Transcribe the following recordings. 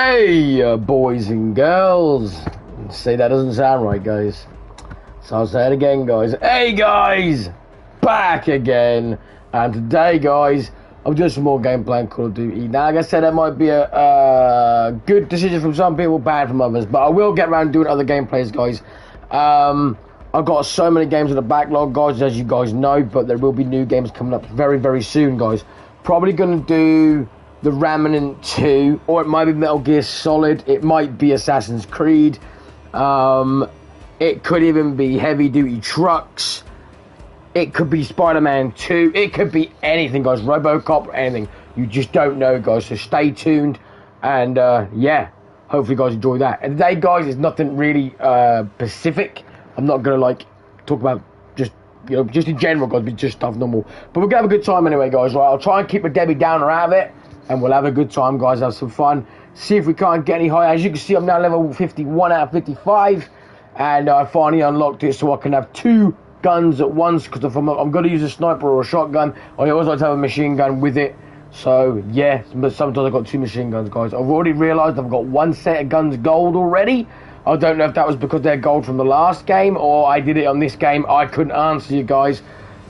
Hey, boys and girls. See, that doesn't sound right, guys. So I'll say it again, guys. Hey, guys! Back again. And today, guys, I'm doing some more gameplay in Call of Duty. Now, like I said, that might be a good decision from some people, bad from others. But I will get around doing other gameplays, guys. I've got so many games in the backlog, guys, as you guys know. But there will be new games coming up very, very soon, guys. Probably going to do the Remnant 2, or it might be Metal Gear Solid, it might be Assassin's Creed, it could even be Heavy Duty Trucks, it could be Spider-Man 2, it could be anything, guys, Robocop, or anything. You just don't know, guys, so stay tuned, and yeah, hopefully you guys enjoy that. And today, guys, is nothing really specific. I'm not going to, like, talk about just, you know, just in general, guys, but just stuff normal. But we're going to have a good time anyway, guys, right? I'll try and keep a Debbie Downer out of it. And we'll have a good time, guys, have some fun. See if we can't get any higher. As you can see, I'm now level 51 out of 55. And I finally unlocked it so I can have 2 guns at once. Because if I'm going to use a sniper or a shotgun, I always like to have a machine gun with it. So, yeah, but sometimes I've got 2 machine guns, guys. I've already realised I've got 1 set of guns gold already. I don't know if that was because they're gold from the last game or I did it on this game. I couldn't answer you guys.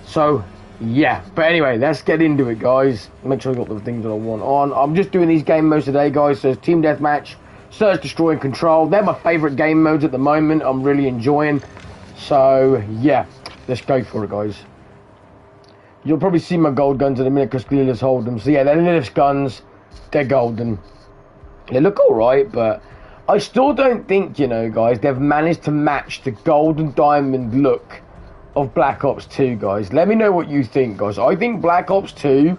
So, yeah, but anyway, let's get into it, guys. Make sure I got the things that I want on. I'm just doing these game modes today, guys. So it's Team Deathmatch, Search, Destroy, and Control. They're my favourite game modes at the moment. I'm really enjoying. So, yeah, let's go for it, guys. You'll probably see my gold guns in a minute because Clearless hold them. So, yeah, they're Lilith's guns. They're golden. They look alright, but I still don't think, you know, guys, they've managed to match the gold and diamond look of Black Ops 2, guys. Let me know what you think, guys. I think Black Ops 2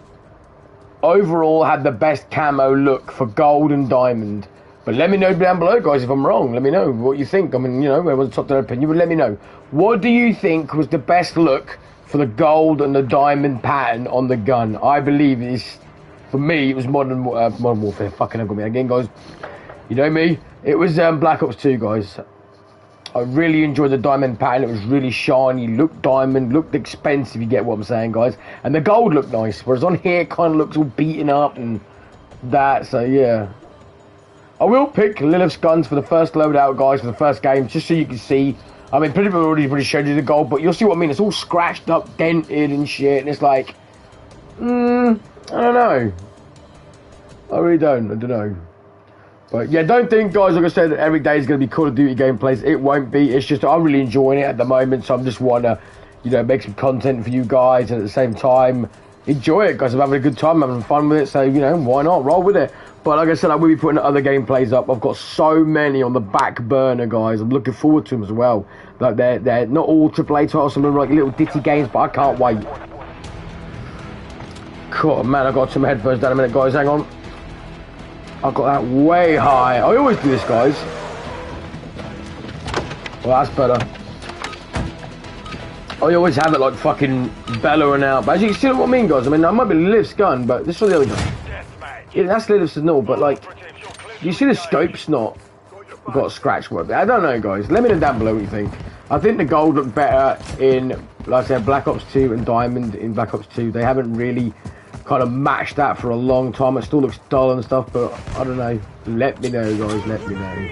overall had the best camo look for gold and diamond. But let me know down below, guys, if I'm wrong. Let me know what you think. I mean, you know, everyone's top their opinion, but let me know. What do you think was the best look for the gold and the diamond pattern on the gun? I believe it's, for me, it was Modern Warfare. Fucking hell, got me again, guys. You know me? It was Black Ops 2, guys. I really enjoyed the diamond pattern. It was really shiny, looked diamond, looked expensive, you get what I'm saying, guys. And the gold looked nice, whereas on here it kind of looks all beaten up and that, so yeah. I will pick Lilith's guns for the first loadout, guys, for the first game, just so you can see. I mean, pretty much already showed you the gold, but you'll see what I mean. It's all scratched up, dented and shit, and it's like, I don't know. I really don't, I don't know. But yeah, don't think, guys, like I said, that every day is going to be Call of Duty gameplays. It won't be. It's just I'm really enjoying it at the moment, so I'm just want to, you know, make some content for you guys, and at the same time, enjoy it, guys. I'm having a good time, having fun with it, so, you know, why not? Roll with it. But like I said, I will be putting other gameplays up. I've got so many on the back burner, guys. I'm looking forward to them as well. Like, they're not all AAA titles, some of them are like little ditty games, but I can't wait. Cool, man, I got some headphones down a minute, guys. Hang on. I got that way high. I always do this, guys. Well, that's better. I always have it like fucking bellowing out. But as you can see what I mean, guys. I mean, that might be Lilith's gun, but this is the other gun. Yeah, that's Lilith's and all, but like, you see the scope's not got a scratch work. I don't know, guys. Let me know down below what you think. I think the gold looked better in, like I said, Black Ops 2 and Diamond in Black Ops 2. They haven't really kind of matched that for a long time. It still looks dull and stuff, but I don't know. Let me know, guys. Let me know.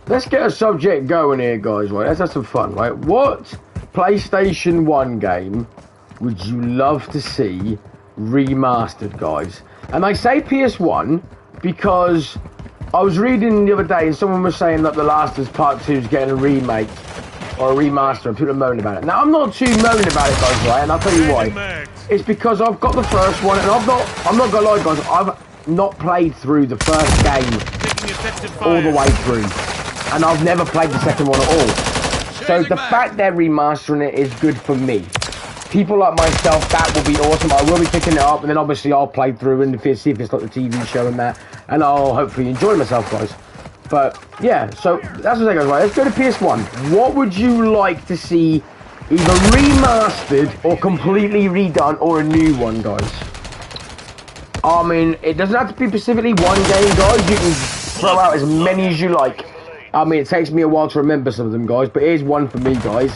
Let's get a subject going here, guys. Right, let's have some fun. Right, what PlayStation 1 game would you love to see remastered, guys? And I say PS1 because I was reading the other day and someone was saying that The Last of Us Part 2 is getting a remake or a remaster, and people are moaning about it. Now, I'm not too moaning about it, guys, right? And I'll tell you why. It's because I've got the first one, and I'm not gonna lie, guys, I've not played through the first game all the way through. And I've never played the second one at all. So the fact they're remastering it is good for me. People like myself, that will be awesome. I will be picking it up, and then obviously I'll play through and see if it's like the TV show and that, and I'll hopefully enjoy myself, guys. But yeah, so that's what I goes, right. Let's go to PS1. What would you like to see either remastered or completely redone, or a new one, guys? I mean, it doesn't have to be specifically one game, guys. You can throw out as many as you like. I mean, it takes me a while to remember some of them, guys, but here's one for me, guys.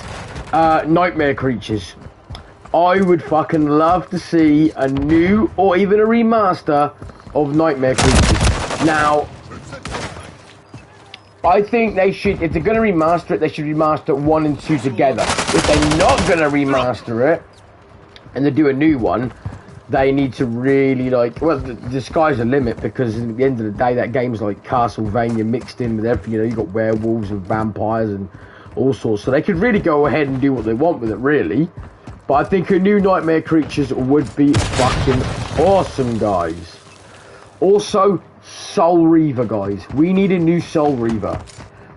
Nightmare Creatures. I would fucking love to see a new or even a remaster of Nightmare Creatures. Now, I think they should, if they're going to remaster it, they should remaster 1 and 2 together. If they're not going to remaster it, and they do a new one, they need to really, like, well, the sky's the limit, because at the end of the day, that game's like Castlevania mixed in with everything. You know, you've got werewolves and vampires and all sorts, so they could really go ahead and do what they want with it, really. But I think a new Nightmare Creatures would be fucking awesome, guys. Also, Soul Reaver, guys. We need a new Soul Reaver.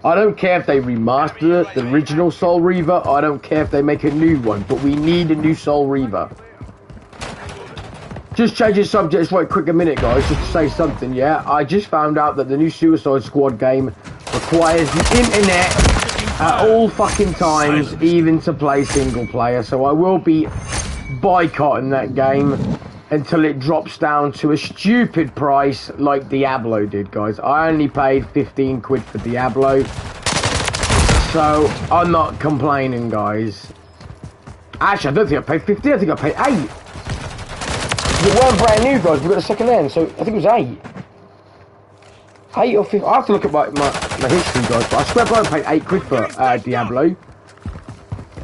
I don't care if they remaster it, the original Soul Reaver. I don't care if they make a new one, but we need a new Soul Reaver. Just changing subjects right quick a minute, guys, just to say something, yeah? I just found out that the new Suicide Squad game requires the internet at all fucking times, even to play single player. So I will be boycotting that game until it drops down to a stupid price like Diablo did, guys. I only paid 15 quid for Diablo, so I'm not complaining, guys. Actually, I don't think I paid 50, I think I paid 8. It weren't brand new, guys, we got a second hand, so I think it was 8. 8 or 50, I have to look at my history, guys, but I swear I paid 8 quid for Diablo.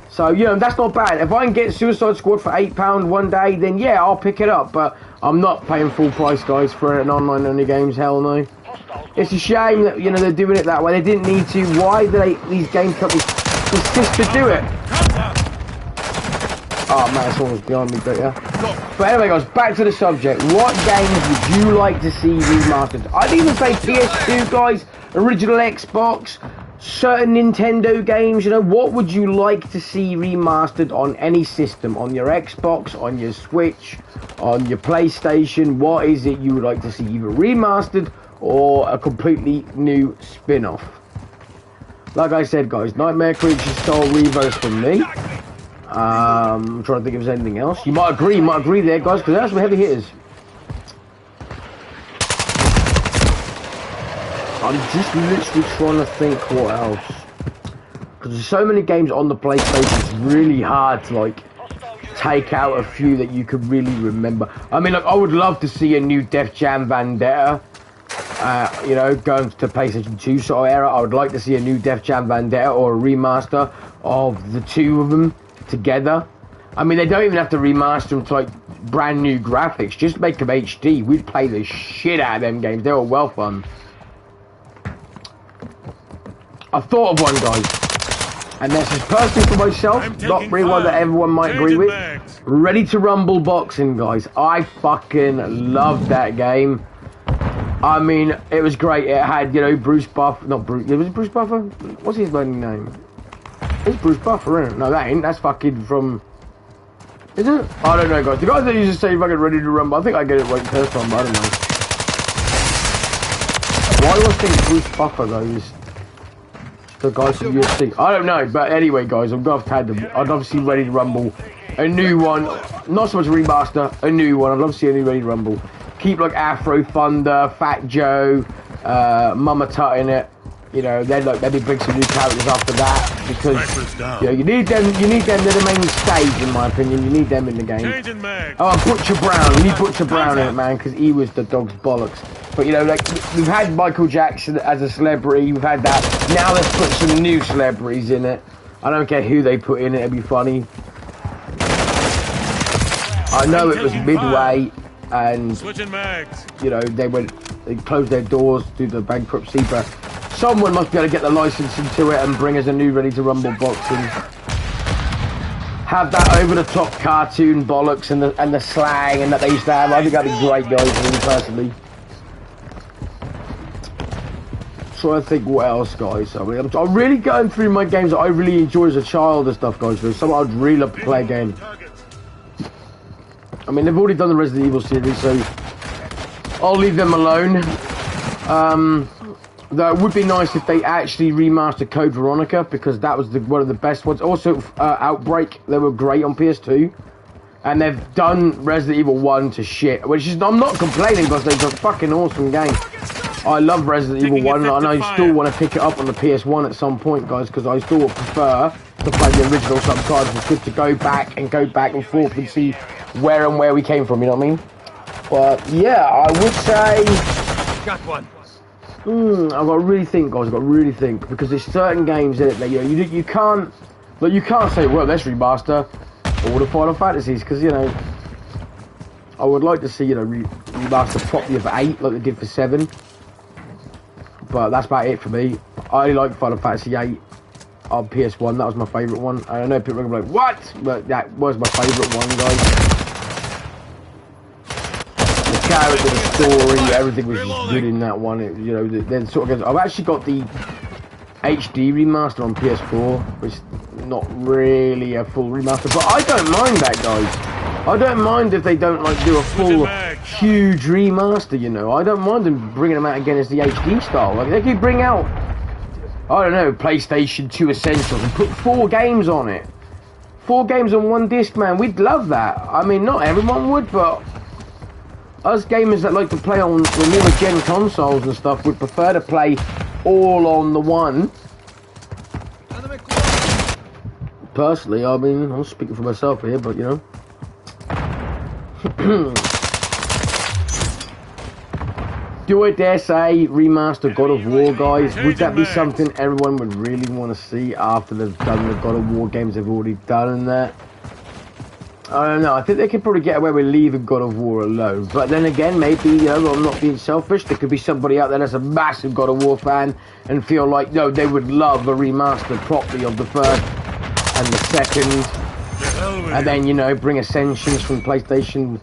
So, you know, that's not bad. If I can get Suicide Squad for £8 one day, then yeah, I'll pick it up. But I'm not paying full price, guys, for an online-only games. Hell no. It's a shame that, you know, they're doing it that way. They didn't need to. Why do these game companies persist to do it? Oh, man, someone's behind me, but yeah. But anyway, guys, back to the subject. What games would you like to see remastered? I'd even say PS2, guys, original Xbox, certain Nintendo games. You know, what would you like to see remastered on any system? On your Xbox, on your Switch, on your PlayStation? What is it you would like to see either remastered or a completely new spin-off? Like I said, guys, Nightmare Creatures Soul Reaver from me. I'm trying to think if there's anything else. You might agree there, guys, because that's some heavy hitters. I'm just literally trying to think what else. Because there's so many games on the PlayStation, it's really hard to, like, take out a few that you could really remember. I mean, like, I would love to see a new Def Jam Vendetta. You know, going to PlayStation 2 sort of era. I would like to see a new Def Jam Vendetta or a remaster of the two of them together. I mean, they don't even have to remaster them to, like, brand new graphics. Just make them HD. We'd play the shit out of them games. They were well fun. I thought of one, guys, and this is personally for myself, not really one that everyone might agree with. Ready to Rumble boxing, guys. I fucking loved that game. I mean, it was great. It had, you know, Bruce Buffer, not Bruce, was it Bruce Buffer? What's his bloody name? It's Bruce Buffer, isn't it? No, that ain't. That's fucking from, is it? I don't know, guys. The guys that used to say fucking Ready to Rumble, I think I get it right the first time, but I don't know. Why do I think Bruce Buffer, though, is the guys from UFC? I don't know, but anyway, guys, I've got to have them. I'd love to see Ready to Rumble, a new one, not so much a remaster, a new one. I'd love to see a new Ready to Rumble. Keep like Afro Thunder, Fat Joe, Mama Tut in it. You know, they'd bring some new characters after that, because you know, you need them. They're the main stage, in my opinion. You need them in the game. Oh, Butcher Brown. You need Butcher Brown in it, man, because he was the dog's bollocks. But you know, like, we've had Michael Jackson as a celebrity. We've had that. Now let's put some new celebrities in it. I don't care who they put in it. It'd be funny. I know it was Midway, and you know, they closed their doors due to bankruptcy, but someone must be able to get the licensing to it and bring us a new Ready to Rumble boxing. Have that over-the-top cartoon bollocks and the slang and that they used to have. I think that'd be great, guys, for me personally. Trying to think what else, guys. I mean, I'm really going through my games that I really enjoyed as a child and stuff, guys. There's some I'd really love to play again. I mean, they've already done the Resident Evil series, so I'll leave them alone. Though it would be nice if they actually remastered Code Veronica, because that was one of the best ones. Also, Outbreak, they were great on PS2. And they've done Resident Evil 1 to shit, which is, I'm not complaining, because they've got a fucking awesome game. I love Resident Evil 1, and I still want to pick it up on the PS1 at some point, guys, because I still prefer to play the original, sometimes it's good to go back and forth and see where we came from, you know what I mean? But yeah, I would say... Got one. I've got to really think, guys. I've got to really think, because there's certain games in it that you can't, like, you can't say, well, let's remaster all the Final Fantasies, because, you know, I would like to see, you know, remaster properly of 8 like they did for 7. But that's about it for me. I like Final Fantasy 8 on PS1. That was my favourite one. I know people are going to be like, what? But that was my favourite one, guys. The character, the story, everything was just good in that one. It, you know, then sort of goes. I've actually got the HD remaster on PS4, which is not really a full remaster, but I don't mind that, guys. I don't mind if they don't like do a full huge remaster, you know. I don't mind them bringing them out again as the HD style. Like they could bring out, I don't know, PlayStation 2 Essentials and put 4 games on it. 4 games on one disc, man. We'd love that. I mean, not everyone would, but us gamers that like to play on the newer gen consoles and stuff would prefer to play all on the one. Personally, I mean, I'm speaking for myself here, but you know. Do I dare say remaster God of War, guys? Would that be something everyone would really want to see after they've done the God of War games they've already done and that? I don't know. I think they could probably get away with leaving God of War alone. But then again, maybe, you know, I'm not being selfish. There could be somebody out there that's a massive God of War fan and feel like, no, they would love a remaster properly of the first and the second. And then, you know, bring Ascensions from PlayStation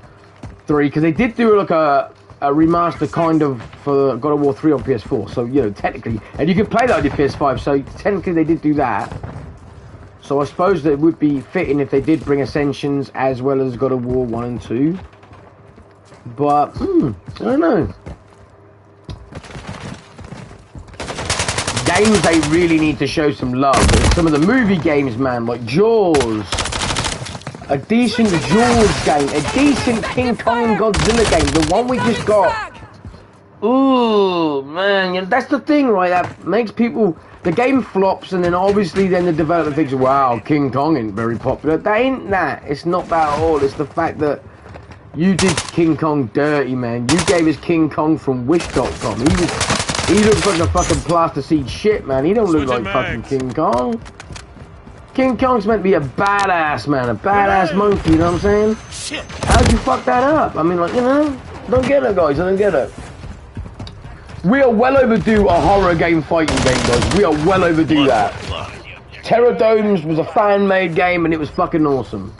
3. Because they did do like a remaster kind of for God of War 3 on PS4. So, you know, technically. And you can play that on your PS5. So, technically they did do that. So, I suppose that it would be fitting if they did bring Ascensions as well as God of War 1 and 2. But, I don't know. Games they really need to show some love. Some of the movie games, man, like Jaws. A decent Jaws game, a decent King Kong Godzilla game, the one we just got. Ooh, man, you know, that's the thing, right? That makes people, the game flops, and then obviously then the developer thinks, wow, King Kong ain't very popular. That ain't that. It's not that at all. It's the fact that you did King Kong dirty, man. You gave us King Kong from Wish.com. He looks like a fucking plasticine shit, man. He don't look like fucking King Kong. King Kong's meant to be a badass, man, a badass monkey, you know what I'm saying? Shit. How'd you fuck that up? I mean, like, you know, don't get it, guys, I don't get it. We are well overdue a horror game fighting game, guys. We are well overdue that. Terror Domes was a fan-made game, and it was fucking awesome.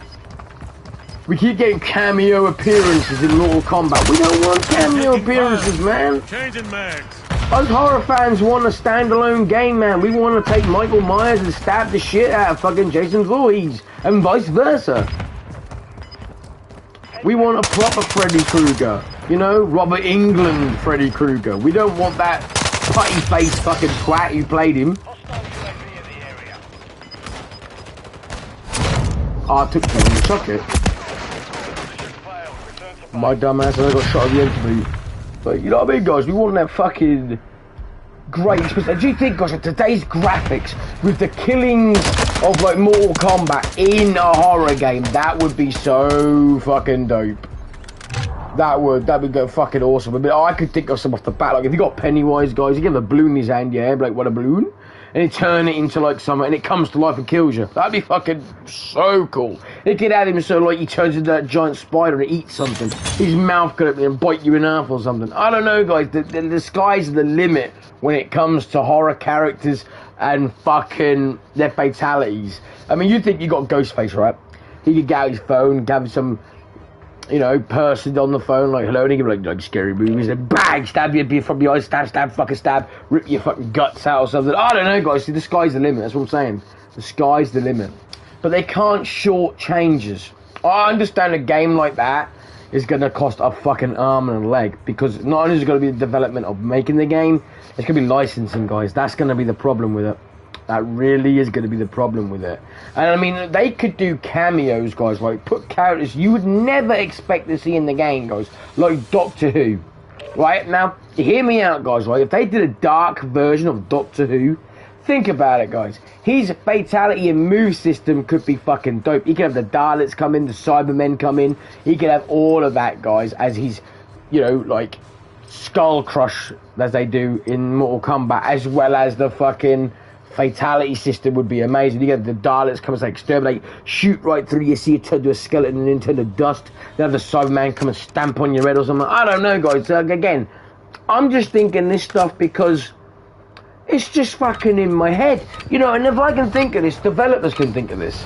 We keep getting cameo appearances in Mortal Kombat. We don't want cameo appearances, man. Changing mags. Us horror fans want a standalone game, man. We want to take Michael Myers and stab the shit out of fucking Jason Voorhees, and vice versa. We want a proper Freddy Krueger, you know, Robert Englund Freddy Krueger. We don't want that putty-faced fucking twat who played him. I took him and chuck it. My dumb ass, I got shot at the end. But you know what I mean, guys? We want that fucking great. Do you think, guys, today's graphics with the killings of like Mortal Kombat in a horror game, that would be so fucking dope. That'd be go fucking awesome. I mean, I could think of some off the bat. Like if you got Pennywise, guys, you give a balloon in his hand, yeah, like what a balloon, and you turn it into like something, and it comes to life and kills you. That'd be fucking so cool. It could have him so like he turns into that giant spider and eats something. His mouth could open and bite you in half or something. I don't know, guys. The sky's the limit when it comes to horror characters and fucking their fatalities. I mean, you think you got Ghostface, right? He could get out his phone, have some, you know, person on the phone, like, hello, and he could be like scary movies, and bang, stab you from behind, stab, rip your fucking guts out or something. I don't know, guys. See, the sky's the limit. That's what I'm saying. The sky's the limit. But they can't short changes. I understand a game like that is going to cost a fucking arm and a leg, because not only is it going to be the development of making the game, it's going to be licensing, guys. That's going to be the problem with it. That really is going to be the problem with it. And I mean, they could do cameos, guys, like put characters you would never expect to see in the game, guys, like Doctor Who. Right, now, hear me out, guys, right? If they did a dark version of Doctor Who, Think about it, guys. His fatality and move system could be fucking dope. He could have the Daleks come in, the Cybermen come in. He could have all of that, guys, as he's, you know, like, skull crush, as they do in Mortal Kombat, as well as the fucking fatality system would be amazing. You get the Daleks come and say exterminate, shoot right through you, see you turn to a skeleton and then turn to dust. Then have the Cyberman come and stamp on your head or something. I don't know, guys. Again, I'm just thinking this stuff because it's just fucking in my head. You know, and if I can think of this, developers can think of this.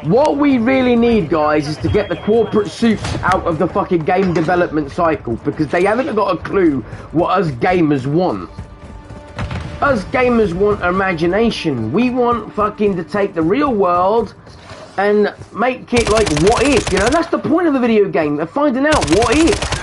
What we really need, guys, is to get the corporate suits out of the fucking game development cycle, because they haven't got a clue what us gamers want. Us gamers want imagination. We want fucking to take the real world and make it like what if, you know? That's the point of a video game, of finding out what if.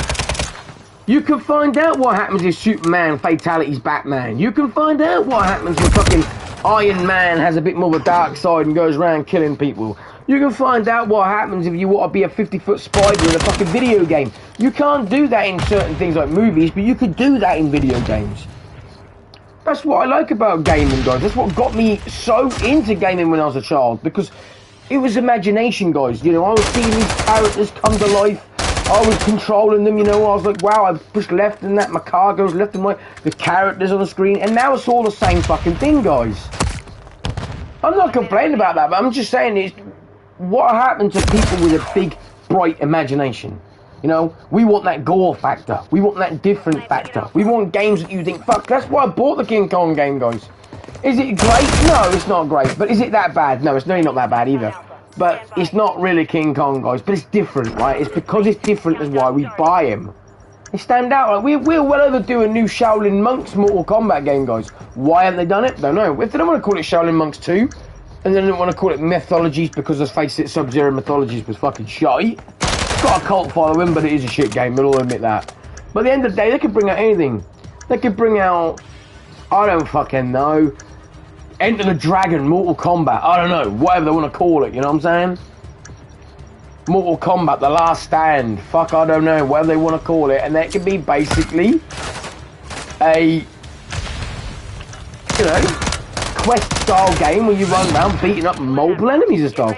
You can find out what happens if Superman fatalities Batman. You can find out what happens when fucking Iron Man has a bit more of a dark side and goes around killing people. You can find out what happens if you want to be a 50-foot spider in a fucking video game. You can't do that in certain things like movies, but you could do that in video games. That's what I like about gaming, guys. That's what got me so into gaming when I was a child, because it was imagination, guys. You know, I was seeing these characters come to life. I was controlling them, you know. I was like, wow, I push left and that, my car goes left and right, the characters on the screen, and now it's all the same fucking thing, guys. I'm not complaining about that, but I'm just saying it's what happened to people with a big, bright imagination. You know, we want that gore factor. We want that different factor. We want games that you think, fuck, that's why I bought the King Kong game, guys. Is it great? No, it's not great. But is it that bad? No, it's really not that bad either. But it's not really King Kong, guys. But it's different, right? It's because it's different is why we buy him. They stand out. Like, we're well overdue a new Shaolin Monks Mortal Kombat game, guys. Why haven't they done it? Don't know. If they don't want to call it Shaolin Monks 2, and they don't want to call it Mythologies, because let's face it, Sub-Zero Mythologies was fucking shite. It's got a cult following, but it is a shit game. We'll all admit that. But at the end of the day, they could bring out anything. They could bring out, I don't fucking know, Enter the Dragon, Mortal Kombat, I don't know, whatever they want to call it, you know what I'm saying? Mortal Kombat, The Last Stand, fuck, I don't know, whatever they want to call it, and that could be basically a, you know, quest-style game where you run around beating up multiple enemies and stuff.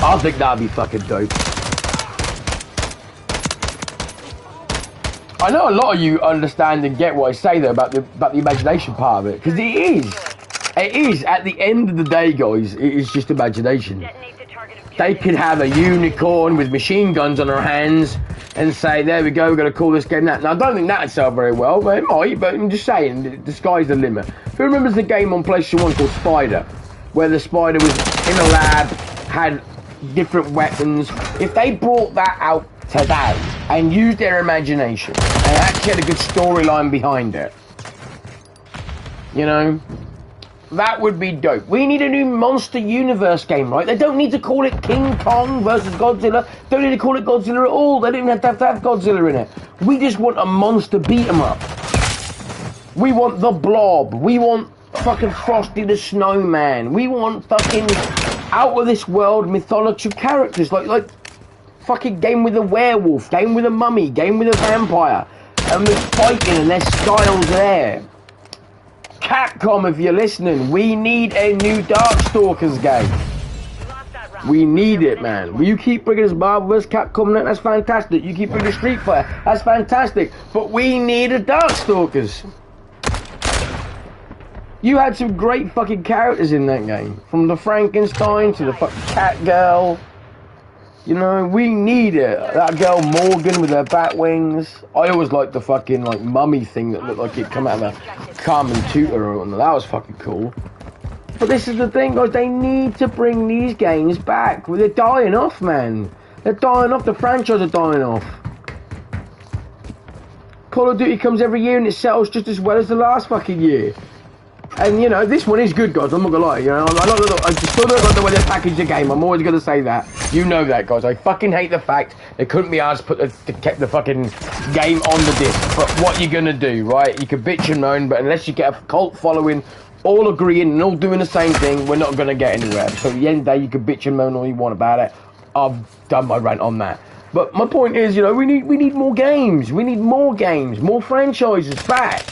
I think that'd be fucking dope. I know a lot of you understand and get what I say though about the imagination part of it, because it is at the end of the day, guys, it is just imagination. They could have a unicorn with machine guns on their hands and say, there we go, we're going to call this game that. Now I don't think that'd sell very well, but it might, but I'm just saying, the sky's the limit. Who remembers the game on PlayStation 1 called Spider, where the spider was in a lab, had different weapons? If they brought that out today and used their imagination and actually had a good storyline behind it, you know, that would be dope. We need a new Monster Universe game, right? They don't need to call it King Kong versus Godzilla. Don't need to call it Godzilla at all. They don't even have to have Godzilla in it. We just want a monster beat 'em up. We want the Blob. We want fucking Frosty the Snowman. We want fucking out of this world mythological characters like fucking Game with a werewolf, Game with a mummy, Game with a vampire, and we're fighting and there's styles there. Capcom, if you're listening, we need a new Darkstalkers game. We need it, man. Will you keep bringing us Marvel vs. Capcom? That's fantastic. You keep bringing Street Fighter. That's fantastic. But we need a Darkstalkers. You had some great fucking characters in that game, from the Frankenstein to the fucking Cat Girl. You know, we need it. That girl Morgan with her bat wings. I always liked the fucking like mummy thing that looked like it come out of a Carmen Tutor, and that was fucking cool. But this is the thing, guys. They need to bring these games back. Well, they're dying off, man. They're dying off. The franchise are dying off. Call of Duty comes every year and it sells just as well as the last fucking year. And, you know, this one is good, guys. I'm not gonna lie. You know, I still don't like the way they package the game. I'm always gonna say that. You know that, guys. I fucking hate the fact they couldn't be asked to kept the fucking game on the disc. But what you gonna do, right? You can bitch and moan, but unless you get a cult following, all agreeing and all doing the same thing, we're not gonna get anywhere. So at the end of the day, you can bitch and moan all you want about it. I've done my rant on that. But my point is, you know, we need more games. We need more games, more franchises back.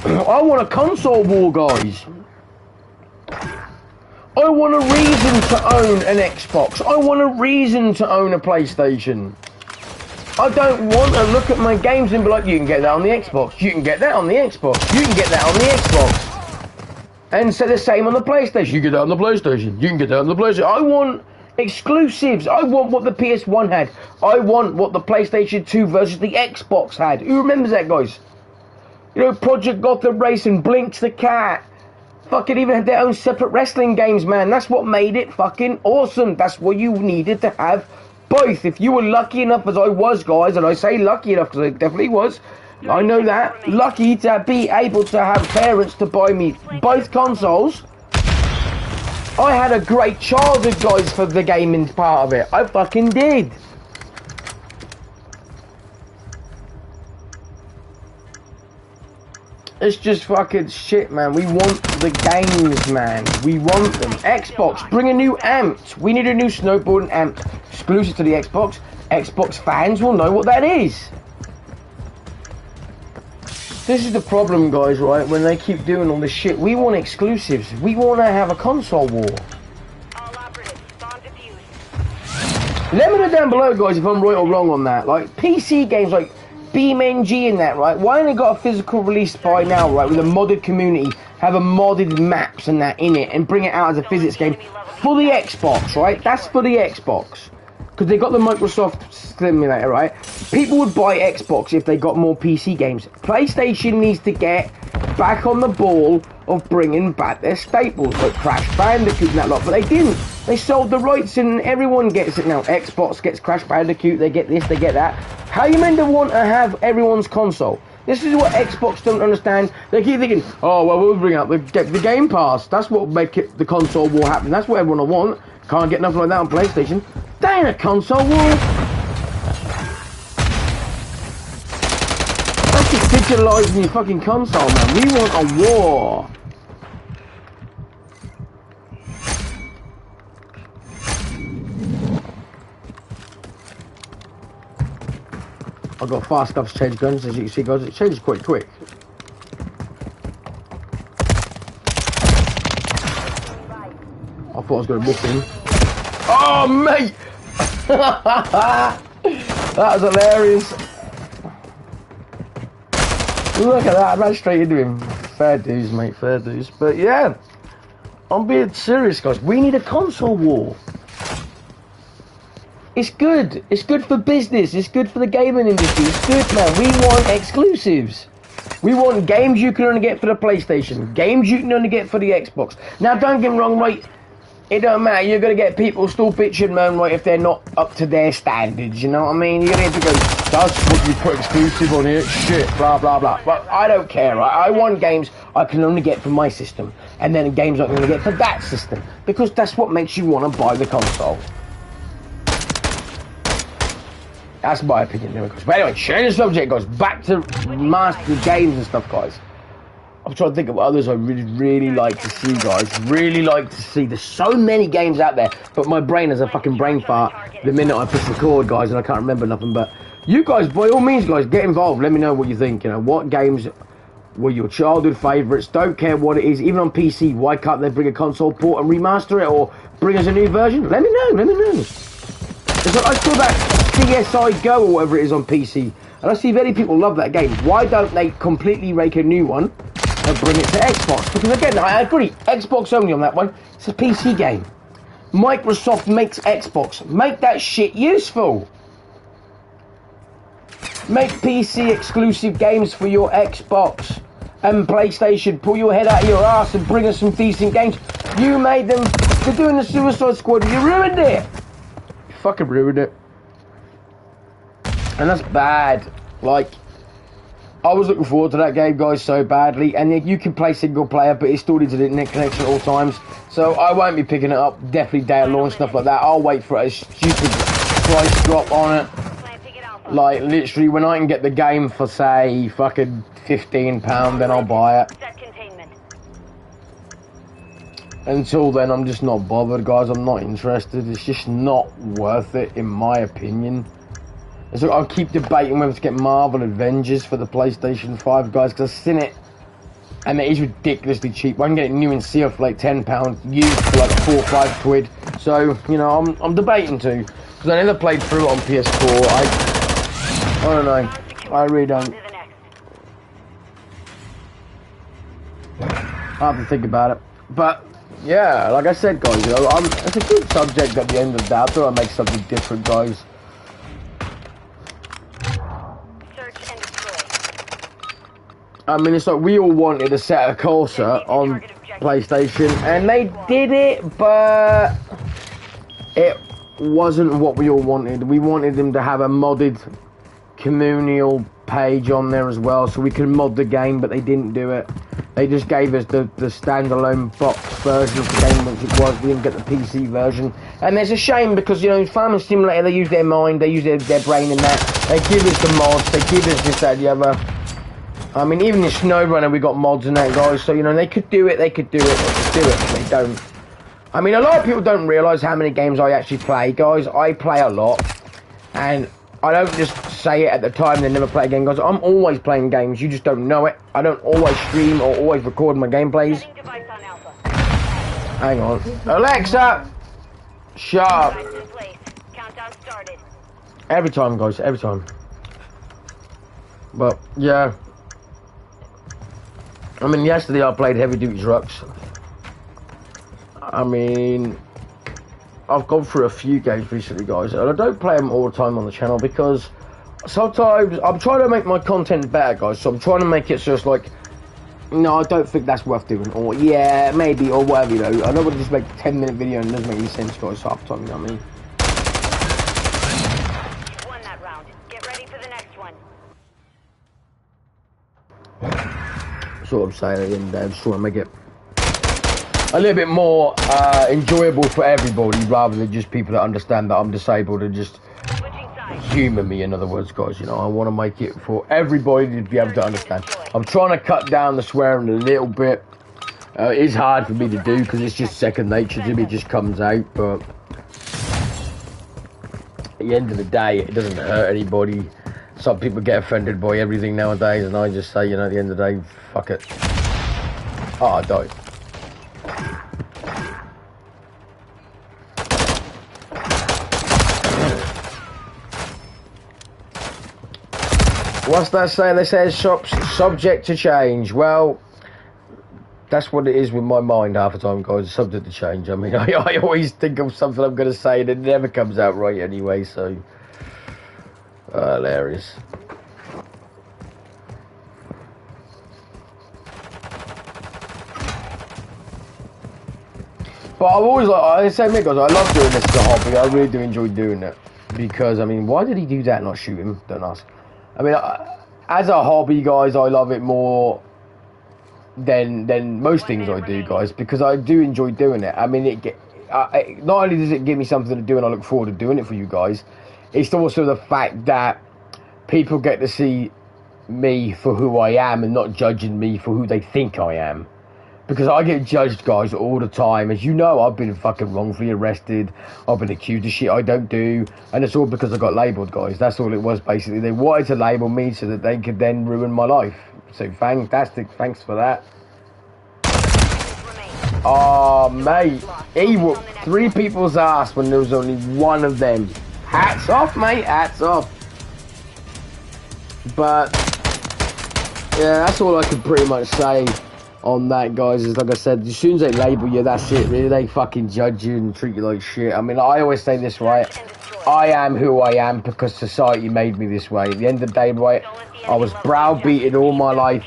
I want a console war, guys. I want a reason to own an Xbox. I want a reason to own a PlayStation. I don't want to look at my games and be like, you can get that on the Xbox. You can get that on the Xbox. You can get that on the Xbox. And so the same on the PlayStation. You get that on the PlayStation. You can get that on the PlayStation. I want exclusives. I want what the PS1 had. I want what the PlayStation 2 versus the Xbox had. Who remembers that, guys? You know, Project Gotham Racing, Blinks the Cat. Fucking even had their own separate wrestling games, man. That's what made it fucking awesome. That's what you needed to have both. If you were lucky enough, as I was, guys, and I say lucky enough because I definitely was, I know that, lucky to be able to have parents to buy me both consoles. I had a great childhood, guys, for the gaming part of it. I fucking did. It's just fucking shit, man. We want the games, man. We want them. Xbox, bring a new amp. We need a new snowboarding amp exclusive to the Xbox. Xbox fans will know what that is. This is the problem, guys, right? When they keep doing all this shit, we want exclusives. We want to have a console war. All operatives, bomb defused. Let me know down below, guys, if I'm right or wrong on that. Like, PC games like BeamNG and that, right? Why ain't it got a physical release by now, right? With a modded community, have a modded maps and that in it, and bring it out as a physics game for the Xbox, right? That's for the Xbox. Because they got the Microsoft Simulator, right? People would buy Xbox if they got more PC games. PlayStation needs to get back on the ball of bringing back their staples, like Crash Bandicoot and that lot, but they didn't. They sold the rights and everyone gets it now. Xbox gets Crash Bandicoot, they get this, they get that. How you meant to want to have everyone's console? This is what Xbox don't understand. They keep thinking, oh, well, we'll bring out the Game Pass. That's what will make it, the console war happen. That's what everyone will want. Can't get nothing like that on PlayStation. That ain't a console war. That's just digitalising your fucking console, man. We want a war. I've got fast enough to change guns, as you can see, guys. It changes quite quick. I thought I was going to miss him. Oh, mate! That was hilarious. Look at that, I ran straight into him. Fair dues, mate, fair dues. But yeah, I'm being serious, guys. We need a console war. It's good. It's good for business. It's good for the gaming industry. It's good, man. We want exclusives. We want games you can only get for the PlayStation. Games you can only get for the Xbox. Now, don't get me wrong, right? It don't matter. You're going to get people still bitching, man, right, if they're not up to their standards, you know what I mean? You're going to have to go, that's what you put exclusive on here, shit, blah, blah, blah. But I don't care, right? I want games I can only get for my system. And then games I can only get for that system. Because that's what makes you want to buy the console. That's my opinion, guys. But anyway, change the subject, guys. Back to master games and stuff, guys. I'm trying to think of what others I really like to see, guys. Really like to see. There's so many games out there, but my brain has a fucking brain fart the minute I push record, guys, and I can't remember nothing. But you guys, by all means, guys, get involved. Let me know what you think. You know, what games were your childhood favourites? Don't care what it is. Even on PC, why can't they bring a console port and remaster it, or bring us a new version? Let me know. Let me know. So I saw that CSI Go or whatever it is on PC, and I see many people love that game. Why don't they completely make a new one and bring it to Xbox? Because again, I agree, Xbox only on that one. It's a PC game. Microsoft makes Xbox. Make that shit useful. Make PC exclusive games for your Xbox and PlayStation. Pull your head out of your ass and bring us some decent games. You made them. They're doing the Suicide Squad. You ruined it. You fucking ruined it. And that's bad. Like, I was looking forward to that game, guys, so badly. And you can play single player, but it still needs an internet connection at all times. So I won't be picking it up. Definitely day of launch, stuff like that. I'll wait for a stupid price drop on it. Like, literally, when I can get the game for, say, fucking £15, then I'll buy it. Until then, I'm just not bothered, guys. I'm not interested. It's just not worth it, in my opinion. So I'll keep debating whether to get Marvel Avengers for the PlayStation 5, guys, because I've seen it, and it is ridiculously cheap. I can get it new and seal for like £10, used for like 4 or 5 quid. So, you know, I'm debating to, because I never played through it on PS4. I don't know. I really don't. I have to think about it. But, yeah, like I said, guys, you know, it's a good subject at the end of that. I thought I'd make something different, guys. I mean, it's like we all wanted a set of Corsa on PlayStation, and they did it, but it wasn't what we all wanted. We wanted them to have a modded communal page on there as well, so we could mod the game, but they didn't do it. They just gave us the standalone box version of the game, which it was. We didn't get the PC version, and there's a shame because, you know, in Farming Simulator, they use their mind, they use their brain in that. They give us the mods, they give us this, that, the other. I mean, even in SnowRunner, we got mods and that, guys. So, you know, they could do it, they could do it, but they don't. I mean, a lot of people don't realise how many games I actually play, guys. I play a lot, and I don't just say it at the time and then never play again, guys. I'm always playing games, you just don't know it. I don't always stream or always record my gameplays. Hang on. Alexa! Shut up. Every time, guys, every time. But, yeah. I mean, yesterday I played Heavy Duty Trucks. I mean, I've gone through a few games recently, guys, and I don't play them all the time on the channel because sometimes I'm trying to make my content better, guys. So I'm trying to make it so it's like, no, I don't think that's worth doing, or yeah, maybe, or whatever, you know. I don't want to just make a 10-minute video and it doesn't make any sense, guys, half the time, you know what I mean? You won that round. Get ready for the next one. That's what I'm saying at the end of the day. I'm just trying to make it a little bit more enjoyable for everybody, rather than just people that understand that I'm disabled and just humour me, in other words, guys. You know, I want to make it for everybody to be able to understand. I'm trying to cut down the swearing a little bit. It is hard for me to do because it's just second nature to me, it just comes out, but at the end of the day, it doesn't hurt anybody. Some people get offended by everything nowadays, and I just say, you know, at the end of the day, fuck it. Oh, I died. What's that say? They say it's subject to change. Well, that's what it is with my mind half the time, guys. It's subject to change. I mean, I always think of something I'm going to say and it never comes out right anyway, so... hilarious. But I've always, like I say, guys, I love doing this as a hobby. I really do enjoy doing it. Because, I mean, why did he do that and not shoot him? Don't ask. I mean, as a hobby, guys, I love it more than most things I do, guys, because I do enjoy doing it. I mean, not only does it give me something to do and I look forward to doing it for you guys, it's also the fact that people get to see me for who I am and not judging me for who they think I am. Because I get judged, guys, all the time. As you know, I've been fucking wrongfully arrested. I've been accused of shit I don't do. And it's all because I got labelled, guys. That's all it was, basically. They wanted to label me so that they could then ruin my life. So fantastic. Thanks for that. Oh, mate. He whooped 3 people's ass when there was only 1 of them. Hats off, mate. Hats off. But, yeah, that's all I can pretty much say on that, guys. Is like I said, as soon as they label you, that's it, really. They fucking judge you and treat you like shit. I mean, I always say this, right? I am who I am because society made me this way. At the end of the day, right, I was browbeaten all my life,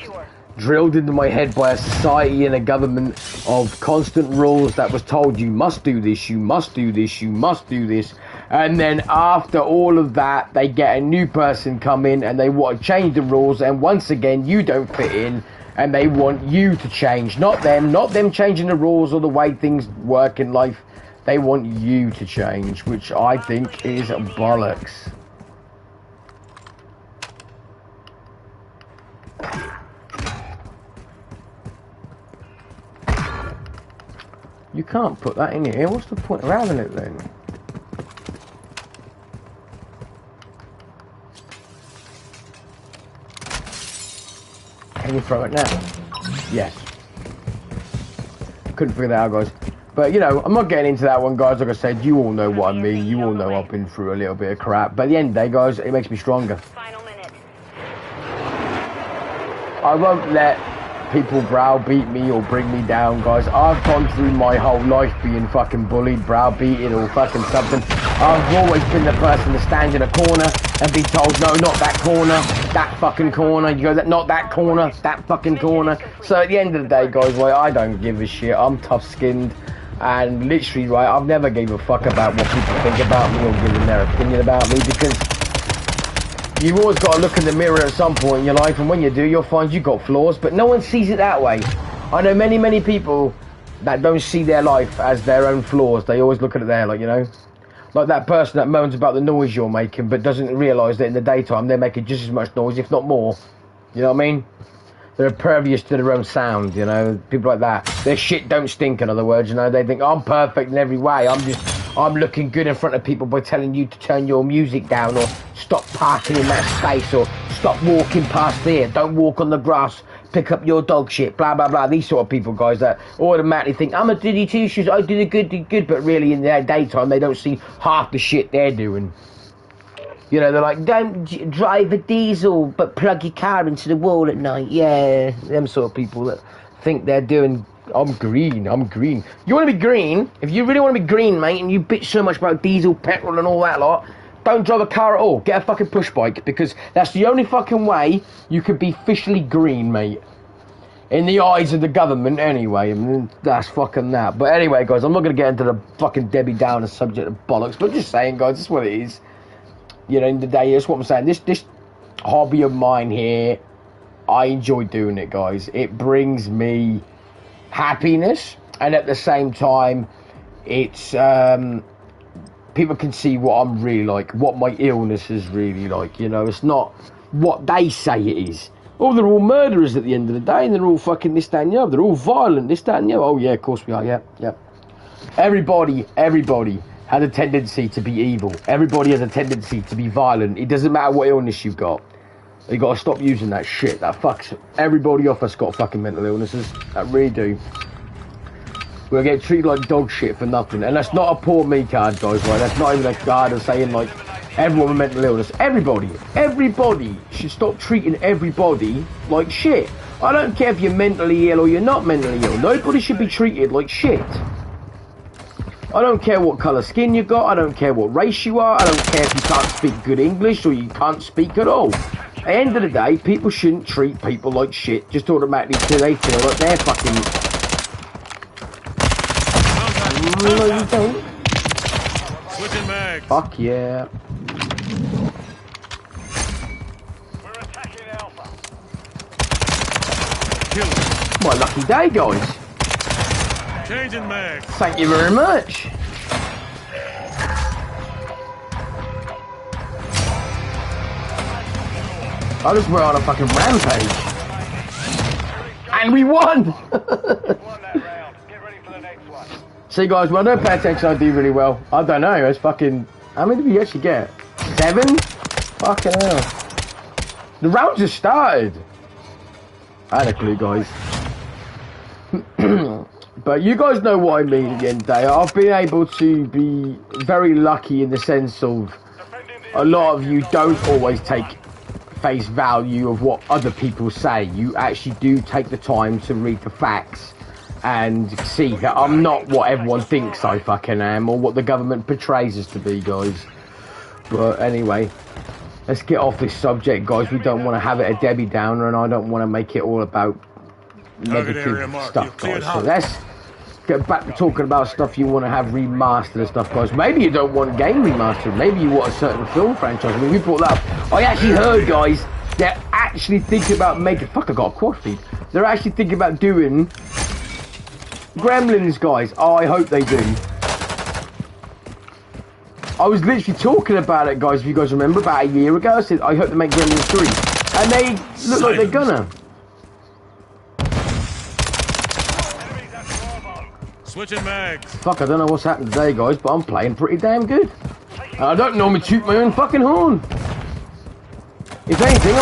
drilled into my head by a society and a government of constant rules that was told you must do this, you must do this, you must do this. And then after all of that, they get a new person come in and they want to change the rules, and once again, you don't fit in. And they want you to change, not them changing the rules or the way things work in life. They want you to change, which I think is bollocks. You can't put that in here. What's the point of having it then? Can you throw it now? Yes. Couldn't figure that out, guys. But, you know, I'm not getting into that one, guys. Like I said, you all know what I mean. You all know I've been through a little bit of crap. But at the end of the day, guys, it makes me stronger. Final minute. I won't let people browbeat me or bring me down, guys. I've gone through my whole life being fucking bullied, browbeaten, or fucking something. I've always been the person to stand in a corner and be told, no, not that corner, that fucking corner. You go, not that corner, that fucking corner. So at the end of the day, guys, right, I don't give a shit. I'm tough-skinned. And literally, right, I've never gave a fuck about what people think about me or giving their opinion about me, because you've always got to look in the mirror at some point in your life, and when you do, you'll find you've got flaws, but no one sees it that way. I know many, many people that don't see their life as their own flaws. They always look at it there, like, you know, like that person that moans about the noise you're making, but doesn't realise that in the daytime they're making just as much noise, if not more. You know what I mean? They're impervious to their own sound, you know, people like that. Their shit don't stink, in other words, you know. They think, I'm perfect in every way. I'm looking good in front of people by telling you to turn your music down, or stop parking in that space, or stop walking past there, don't walk on the grass, pick up your dog shit, blah, blah, blah. These sort of people, guys, that automatically think, I'm a goody two-shoes, I do the good, but really in their daytime, they don't see half the shit they're doing. You know, they're like, don't drive a diesel, but plug your car into the wall at night. Yeah, them sort of people that think they're doing, I'm green. You want to be green? If you really want to be green, mate, and you bitch so much about diesel, petrol, and all that lot, don't drive a car at all. Get a fucking push bike, because that's the only fucking way you could be officially green, mate. In the eyes of the government, anyway. I mean, that's fucking that. But anyway, guys, I'm not going to get into the fucking Debbie Downer subject of bollocks, but just saying, guys, that's what it is. You know, in the day, that's what I'm saying. This hobby of mine here, I enjoy doing it, guys. It brings me happiness, and at the same time, it's people can see what I'm really like, what my illness is really like. You know, it's not what they say it is. Oh, they're all murderers at the end of the day, and they're all fucking this, that, and the other. They're all violent, this, that, and the other. Oh yeah, of course we are. Yeah. Everybody has a tendency to be evil. Everybody has a tendency to be violent. It doesn't matter what illness you've got. You got to stop using that shit. That fucks everybody off that's got fucking mental illnesses. That really do. We'll get treated like dog shit for nothing. And that's not a poor me card, guys, right? That's not even a card of saying, like, everyone with mental illness. Everybody should stop treating everybody like shit. I don't care if you're mentally ill or you're not mentally ill. Nobody should be treated like shit. I don't care what colour skin you got, I don't care what race you are, I don't care if you can't speak good English or you can't speak at all. At the end of the day, people shouldn't treat people like shit just automatically till they feel like they're fucking... No, you don't. Switching mags. Fuck yeah. We're attacking Alpha. Kill him. My lucky day, guys. Changing mags. Thank you very much. I just went on a fucking rampage. And we won! See, guys, when I don't pay attention, I do really well. I don't know, it's fucking... How many did we actually get? 7? Fucking hell. The round just started. I had a clue, guys. But you guys know what I mean at the end of the day. I've been able to be very lucky in the sense of a lot of you don't always take face value of what other people say. You actually do take the time to read the facts and see that I'm not what everyone thinks I fucking am, or what the government portrays us to be, guys. But anyway, let's get off this subject, guys. We don't want to have it a Debbie Downer, and I don't want to make it all about negative stuff, guys. So let's get back to talking about stuff you want to have remastered and stuff, guys. Maybe you don't want game remastered. Maybe you want a certain film franchise. I mean, we brought that up. I actually heard, guys, they're actually thinking about making... Fuck, I got a quad feed. They're actually thinking about doing Gremlins, guys. Oh, I hope they do. I was literally talking about it, guys, if you guys remember, about a year ago. I said, I hope they make Gremlins 3. And they look like they're gonna. Switching mags. Fuck, I don't know what's happened today, guys, but I'm playing pretty damn good. And I don't normally toot my own fucking horn. If anything,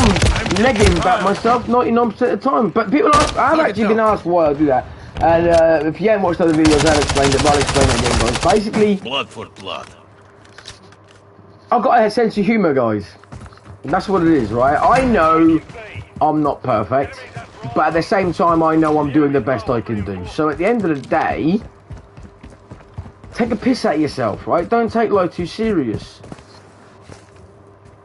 legging back myself 99% of the time. But people ask, I've actually been asked why I do that. And if you haven't watched other videos, I've explained it, but I'll explain it again, guys. Basically, Blood for blood. I've got a sense of humour, guys. That's what it is, right? I know I'm not perfect, but at the same time, I know I'm doing the best I can do. So at the end of the day, take a piss at yourself, right? Don't take life too serious.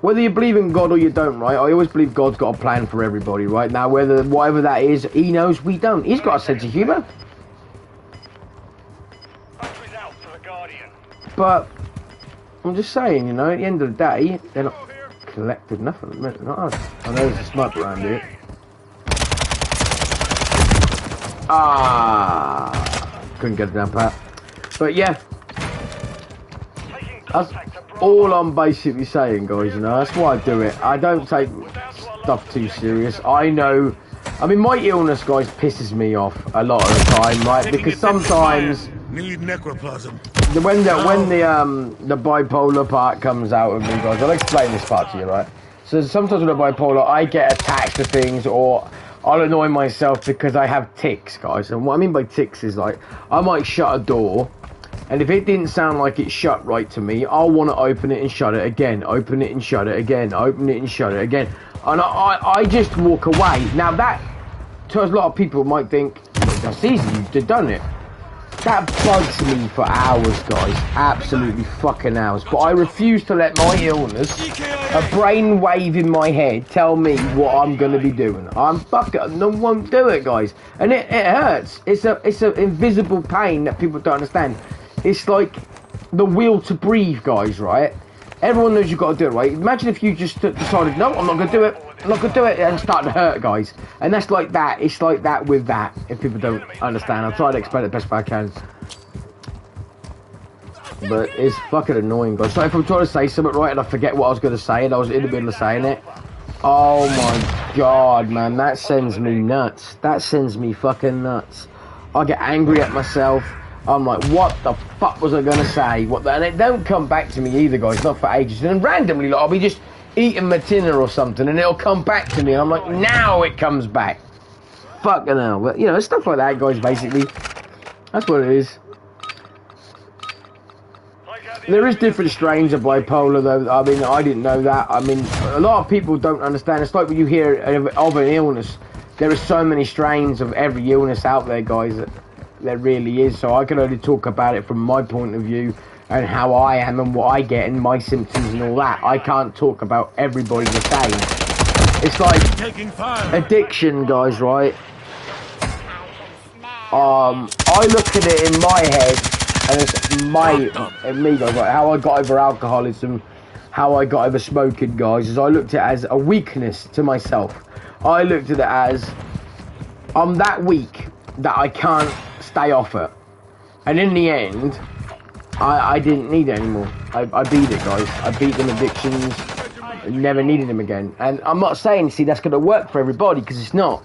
Whether you believe in God or you don't, right? I always believe God's got a plan for everybody, right? Now, whatever that is, he knows, we don't. He's got a sense of humour. But I'm just saying, you know, at the end of the day, they're not collected nothing. Not us. I know there's a smoke around here. Couldn't get it down pat. But yeah, that's all I'm basically saying, guys. You know, that's why I do it. I don't take stuff too serious. I know. I mean, my illness, guys, pisses me off a lot of the time, right? Because sometimes need necroplasm. when the bipolar part comes out of me, guys, I'll explain this part to you, right? So sometimes with the bipolar, I get attached to things, or I'll annoy myself because I have tics, guys. And what I mean by tics is, like, I might shut a door, and if it didn't sound like it shut right to me, I'll want to open it and shut it again, open it and shut it again, open it and shut it again. And I just walk away. Now that, to a lot of people might think, that's easy, you've done it. That bugs me for hours, guys. Absolutely fucking hours. But I refuse to let my illness, a brain wave in my head, tell me what I'm going to be doing. I'm fucking, no one won't do it, guys. And it hurts. It's a invisible pain that people don't understand. It's like the will to breathe, guys, right? Everyone knows you've got to do it, right? Imagine if you just decided, no, I'm not going to do it. I'm not going to do it, and start to hurt, guys. And that's like that. It's like that with that, if people don't understand. I'll try to explain it best I can. But it's fucking annoying, guys. So if I'm trying to say something right and I forget what I was going to say and I was in the middle of saying it, oh my god, man, that sends me nuts. That sends me fucking nuts. I get angry at myself. I'm like, what the fuck was I going to say? And it don't come back to me either, guys, not for ages. And then randomly, like, I'll be just eating my dinner or something and it'll come back to me and I'm like, now it comes back. Fucking hell. But, you know, stuff like that, guys, basically. That's what it is. There is different strains of bipolar, though. I mean, I didn't know that. I mean, a lot of people don't understand. It's like when you hear of an illness, there are so many strains of every illness out there, guys. There really is. So I can only talk about it from my point of view and how I am and what I get and my symptoms and all that. I can't talk about everybody the same. It's like addiction, guys, right? I look at it in my head, and it's me, guys, like how I got over alcoholism, how I got over smoking, guys, is I looked at it as a weakness to myself. I looked at it as, I'm that weak that I can't stay off it. And in the end, I didn't need it anymore. I beat it, guys. I beat them addictions. I never needed them again. And I'm not saying, see, that's going to work for everybody, because it's not.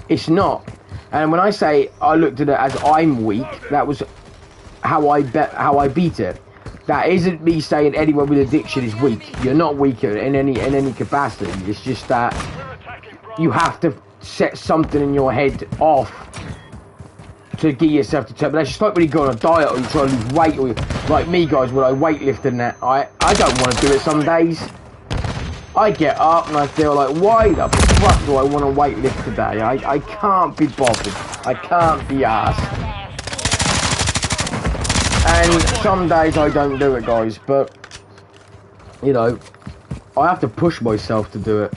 It's not. And when I say I looked at it as I'm weak, that was how I beat it. That isn't me saying anyone with addiction is weak. You're not weak in any capacity. It's just that you have to set something in your head off to get yourself to turn. But that's just like when you go on a diet or you try to lose weight, or like me, guys, when I weightlift and that, I don't want to do it some days. I get up and I feel like, why the fuck do I want to weightlift today? I can't be bothered. I can't be arsed. And some days I don't do it, guys, but, you know, I have to push myself to do it.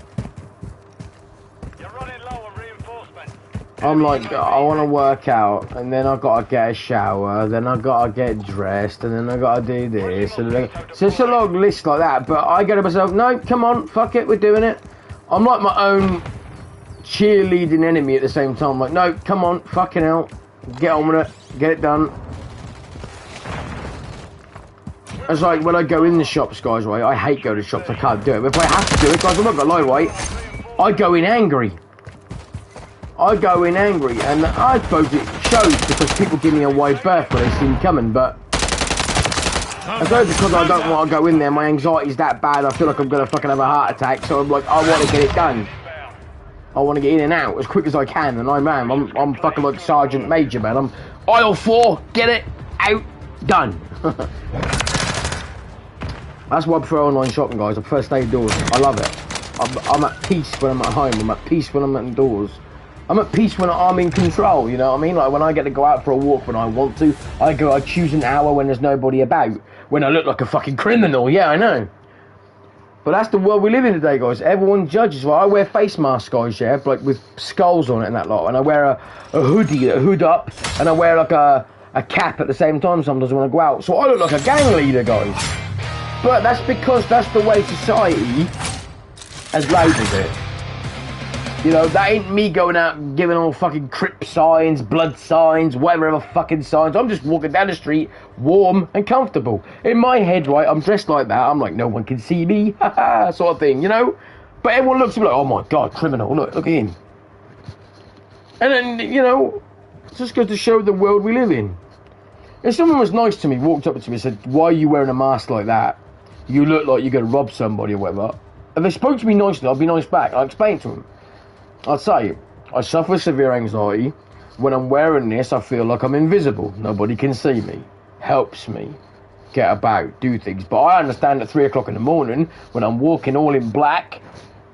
I'm like, I want to work out, and then I've got to get a shower, then I've got to get dressed, and then I've got to do this, and then, so it's a long list like that, but I go to myself, no, come on, fuck it, we're doing it. I'm like my own cheerleading enemy at the same time, I'm like, no, come on, fucking hell, get on with it, get it done. It's like when I go in the shops, guys, right, I hate going to shops, I can't do it, but if I have to do it, guys, I'm not gonna lie, right, I go in angry. And I suppose it shows because people give me a wide berth when they see me coming, but I suppose because I don't want to go in there, my anxiety's that bad, I feel like I'm going to fucking have a heart attack, so I'm like, I want to get it done. I want to get in and out as quick as I can, and I'm fucking like Sergeant Major, man. I'm aisle 4, get it, out, done. That's why I prefer online shopping, guys. I prefer stay indoors. I love it. I'm at peace when I'm at home. I'm at peace when I'm indoors. I'm at peace when I'm in control, you know what I mean? Like when I get to go out for a walk when I want to, I choose an hour when there's nobody about. When I look like a fucking criminal, yeah, I know. But that's the world we live in today, guys. Everyone judges. Well, I wear face masks, guys, yeah, like with skulls on it and that lot. And I wear a hoodie, a hood up, and I wear like a cap at the same time sometimes when I go out. So I look like a gang leader, guys. But that's because that's the way society has labelled it. You know, that ain't me going out and giving all fucking crip signs, blood signs, whatever fucking signs. I'm just walking down the street, warm and comfortable. In my head, right, I'm dressed like that. I'm like, no one can see me, haha, sort of thing, you know? But everyone looks at me like, oh my God, criminal, look at him. And then, you know, it just goes to show the world we live in. If someone was nice to me, walked up to me and said, why are you wearing a mask like that? You look like you're going to rob somebody or whatever. If they spoke to me nicely, I'd be nice back. I'd explain to them. I'd say, I suffer severe anxiety. When I'm wearing this, I feel like I'm invisible. Nobody can see me. Helps me get about, do things. But I understand at 3 o'clock in the morning, when I'm walking all in black,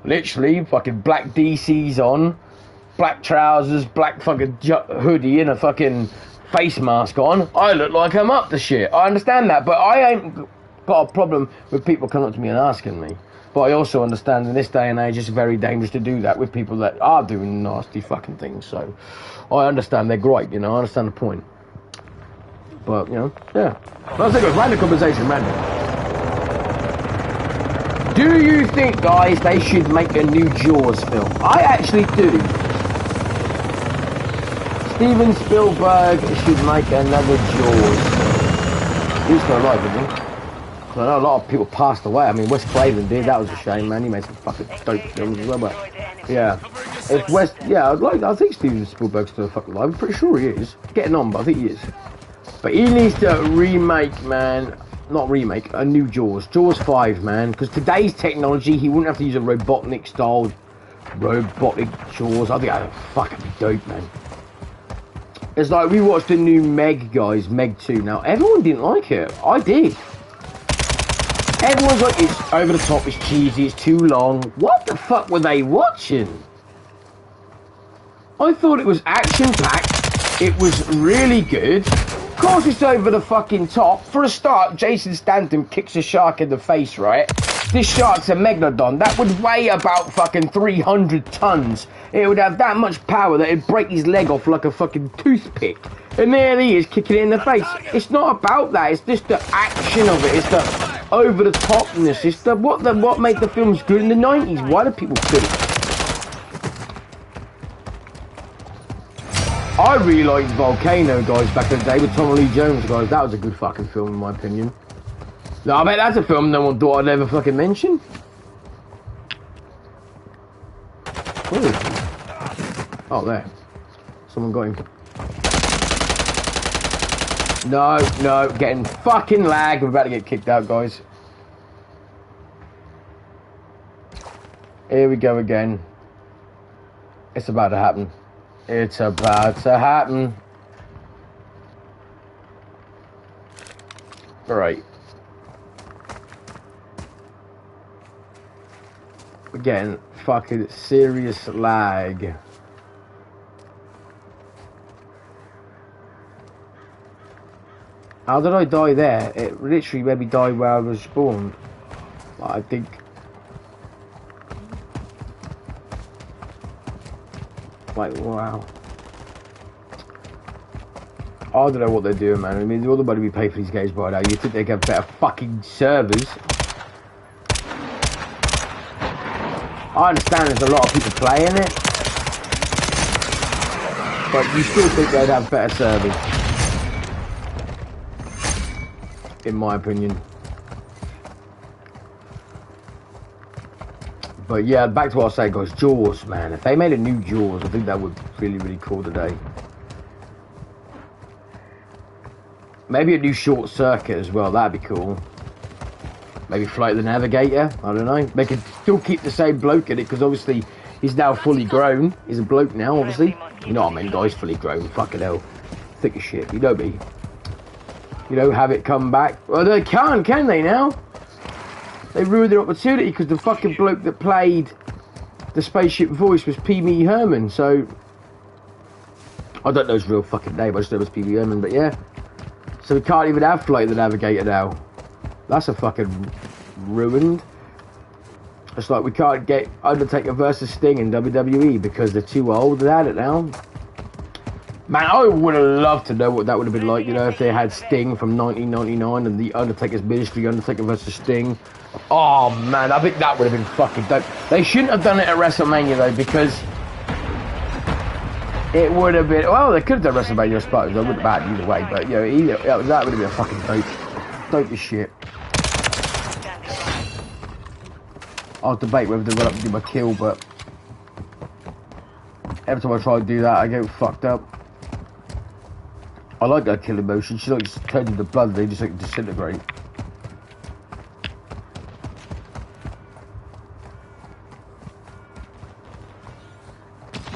literally fucking black DCs on, black trousers, black fucking hoodie and a fucking face mask on, I look like I'm up to shit. I understand that, but I ain't got a problem with people coming up to me and asking me. But I also understand in this day and age it's very dangerous to do that with people that are doing nasty fucking things. So I understand they're great, you know, I understand the point. But, you know, yeah. Let's take a random conversation, random. Do you think, guys, they should make a new Jaws film? I actually do. Steven Spielberg should make another Jaws. He's still alive, isn't he? I know a lot of people passed away. I mean, Wes Craven did. That was a shame, man. He made some fucking dope films as well. But yeah, if Wes, yeah, I think Steven Spielberg's still fucking alive. I'm pretty sure he is. Getting on, but I think he is. But he needs to remake, man. Not remake, a new Jaws. Jaws 5, man. Because today's technology, he wouldn't have to use a robotic Jaws. I think that'd fucking be dope, man. It's like we watched the new Meg, guys. Meg 2. Now, everyone didn't like it. I did. Everyone's like, it's over the top, it's cheesy, it's too long. What the fuck were they watching? I thought it was action-packed. It was really good. Of course it's over the fucking top. For a start, Jason Statham kicks a shark in the face, right? This shark's a megalodon. That would weigh about fucking 300 tons. It would have that much power that it'd break his leg off like a fucking toothpick. And there he is, kicking it in the face. It's not about that. It's just the action of it. It's the over-the-topness. It's the what made the films good in the 90s. Why do people think? I really liked Volcano, guys, back in the day with Tommy Lee Jones, guys. That was a good fucking film, in my opinion. No, I bet that's a film no one thought I'd ever fucking mention. Where is he? Oh, there. Someone got him. No, getting fucking lag. We're about to get kicked out, guys. Here we go again. It's about to happen. It's about to happen. Right. We're getting fucking serious lag. How did I die there? It literally made me die where I was spawned. I think. Like, wow. I don't know what they're doing, man. I mean, all the money we pay for these games by now, you think they get better fucking servers. I understand there's a lot of people playing it, but you still think they'd have better servers. In my opinion. But yeah, back to what I was saying, guys. Jaws, man. If they made a new Jaws, I think that would be really, really cool today. Maybe a new Short Circuit as well. That'd be cool. Maybe Flight of the Navigator. I don't know. They could still keep the same bloke in it, because obviously He's now fully grown. He's a bloke now, obviously. You know what I mean, guys, fully grown. Fucking hell. Thick as shit. You know me. You know, have it come back. Well, they can't, can they now? They ruined their opportunity because the fucking bloke that played the spaceship voice was P.Me. Herman, so... I don't know his real fucking name, I just know it was P.Me. Herman, but yeah. So we can't even have Flight of the Navigator now. That's a fucking ruined. It's like we can't get Undertaker versus Sting in WWE because they're too old and at it now. Man, I would have loved to know what that would have been like, you know, if they had Sting from 1999 and the Undertaker's Ministry, Undertaker versus Sting. Oh man, I think that would have been fucking dope. They shouldn't have done it at WrestleMania though, because it would have been, well, they could have done WrestleMania, I suppose. I wouldn't have bad either way, but you know, that would have been a fucking dope as shit. I'll debate whether to run up and do my kill, but every time I try to do that, I get fucked up. I like that killing motion. She like just turns into blood, they just like disintegrate.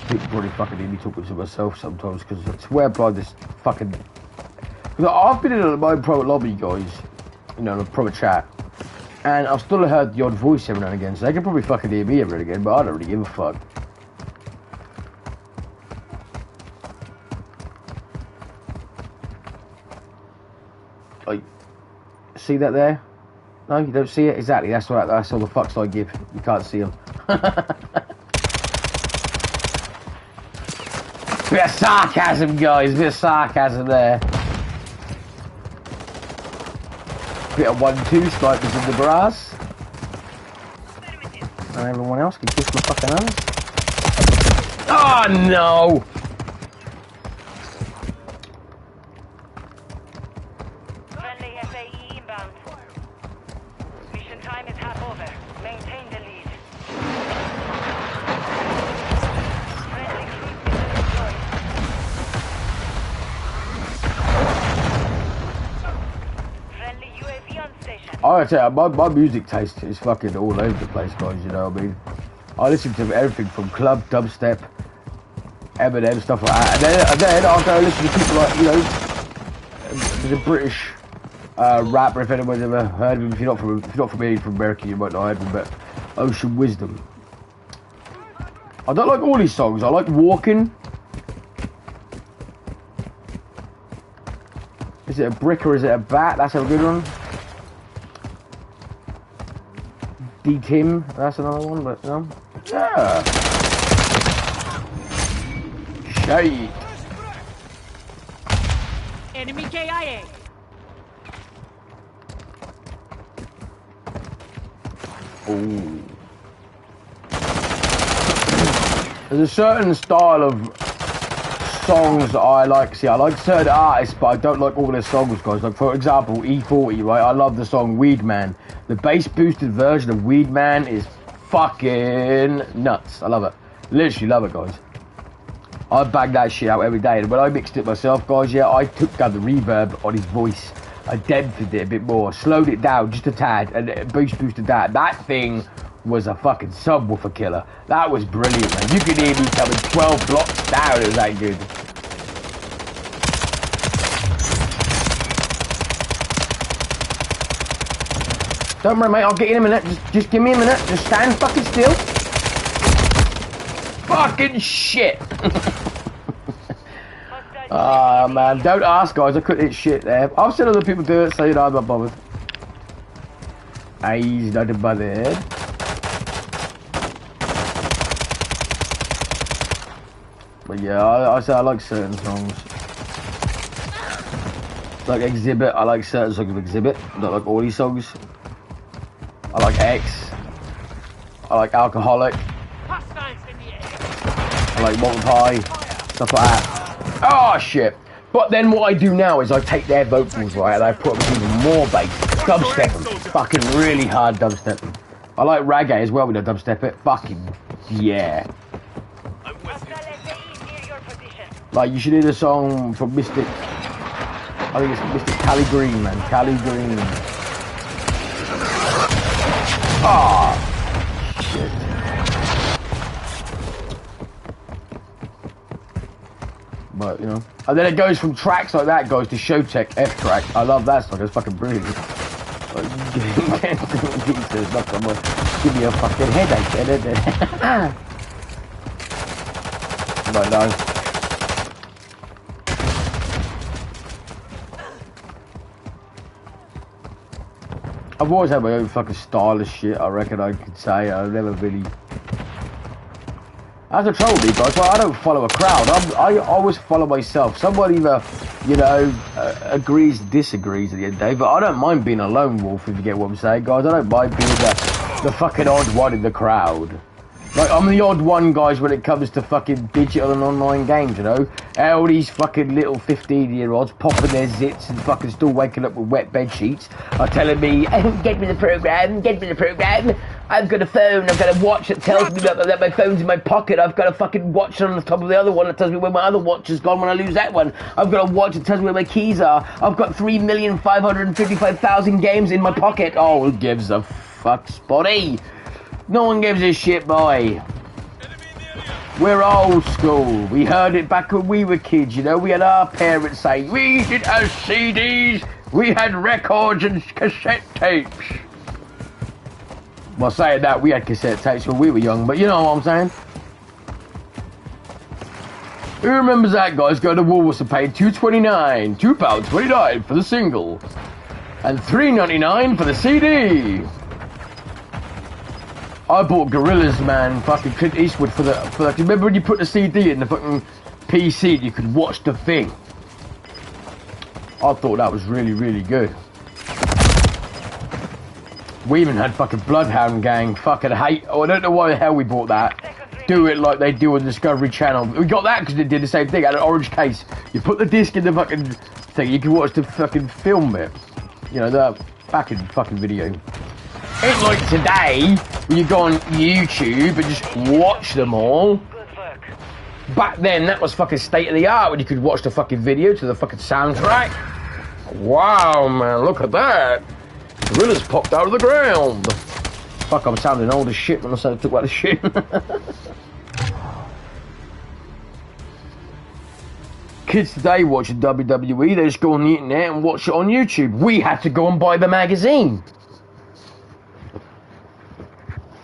People probably fucking hear me talking to myself sometimes because I swear by this fucking. I've been in my pro lobby, guys, you know, in a proper chat, and I've still heard the odd voice every now and again, so they can probably fucking hear me every now and again, but I don't really give a fuck. Like, see that there? No, you don't see it? Exactly, that's all the fucks I give. You can't see them. Bit of sarcasm, guys, bit of sarcasm there. Bit of 1-2 strikers in the brass. And everyone else can kiss my fucking ass. Oh no! Friendly FAE inbound. Mission time is half over. Maintain the lead. Friendly cruise missile deployed. Friendly UAV on station. I gotta tell you, my music taste is fucking all over the place, guys, you know what I mean? I listen to everything from club, dubstep, Eminem, stuff like that, and then I'll go listen to people like, you know, there's a British rapper, if anyone's ever heard of him. If you're not from here, from America, you might not have heard of him, but Ocean Wisdom. I don't like all his songs, I like Walking. Is it a brick or is it a bat? That's a good one. D-Tim, that's another one, but no. Yeah. Shade. Enemy KIA. Ooh. There's a certain style of songs that I like. See, I like certain artists, but I don't like all their songs, guys. Like, for example, E40, right? I love the song Weed Man. The bass boosted version of Weed Man is fucking nuts. I love it. Literally love it, guys. I bang that shit out every day. And when I mixed it myself, guys, yeah, I took down the reverb on his voice. I dented it a bit more, slowed it down just a tad, and bass boosted that. That thing was a fucking subwoofer killer. That was brilliant, man. You could hear me coming 12 blocks down. It was that good. Don't worry, mate. I'll get you in a minute. Just give me a minute. Just stand fucking still. Fucking shit. Ah, man. Don't ask, guys. I couldn't hit shit there. I've seen other people do it, so you know I'm not bothered. He's not bothered. But yeah, I say I like certain songs. Like Exhibit, I like certain songs of Exhibit. I don't like all these songs. I like X. I like Alcoholic. I like Molten Pie. Stuff like that. Oh shit. But then what I do now is I take their vocals, right, and I put them even more bass. Dubstep them. Fucking really hard dubstep them. I like reggae as well when I dubstep it. Fucking yeah. Like, you should hear the song from Mystic. I think it's Mystic Cali Green, man. Cali Green. Ah, shit. but, you know. And then it goes from tracks like that, goes to Showtech F-Track. I love that song, it's fucking brilliant. Jesus, look, I'm gonna give me a fucking headache. Right now. I've always had my own fucking style of shit, I reckon I could say. I've never really... As I told you guys, well, I don't follow a crowd. I always follow myself. Someone either, you know, agrees, disagrees at the end of the day, but I don't mind being a lone wolf, if you get what I'm saying, guys. I don't mind being the fucking odd one in the crowd. Like, I'm the odd one, guys, when it comes to fucking digital and online games, you know? All these fucking little 15-year-olds popping their zits and fucking still waking up with wet bed sheets are telling me, get me the program, get me the program. I've got a phone, I've got a watch that tells me that my phone's in my pocket. I've got a fucking watch on the top of the other one that tells me where my other watch is gone when I lose that one. I've got a watch that tells me where my keys are. I've got 3,555,000 games in my pocket. Oh, who gives a fuck, Spotty? No one gives a shit, boy. We're old school. We heard it back when we were kids, you know. We had our parents saying, we didn't have CDs, we had records and cassette tapes. Well, saying that, we had cassette tapes when we were young, but you know what I'm saying? Who remembers that, guys? Go to Woolworths and pay £2.29, £2.29 for the single, and $3.99 for the CD. I bought Gorillaz, man, fucking Clint Eastwood for the, remember when you put the CD in the fucking PC and you could watch the thing? I thought that was really, really good. We even had fucking Bloodhound Gang, fucking hate, oh, I don't know why the hell we bought that. Do it like they do on Discovery Channel. We got that because they did the same thing, had an orange case. You put the disc in the fucking thing, you can watch the fucking film bit. You know, the back in fucking video. Ain't like today, when you go on YouTube and just watch them all. Back then, that was fucking state of the art when you could watch the fucking video to the fucking soundtrack. Wow, man, look at that. Gorillas popped out of the ground. Fuck, I'm sounding old as shit when I said I took out the shit. Kids today watching WWE, they just go on the internet and watch it on YouTube. We had to go and buy the magazine.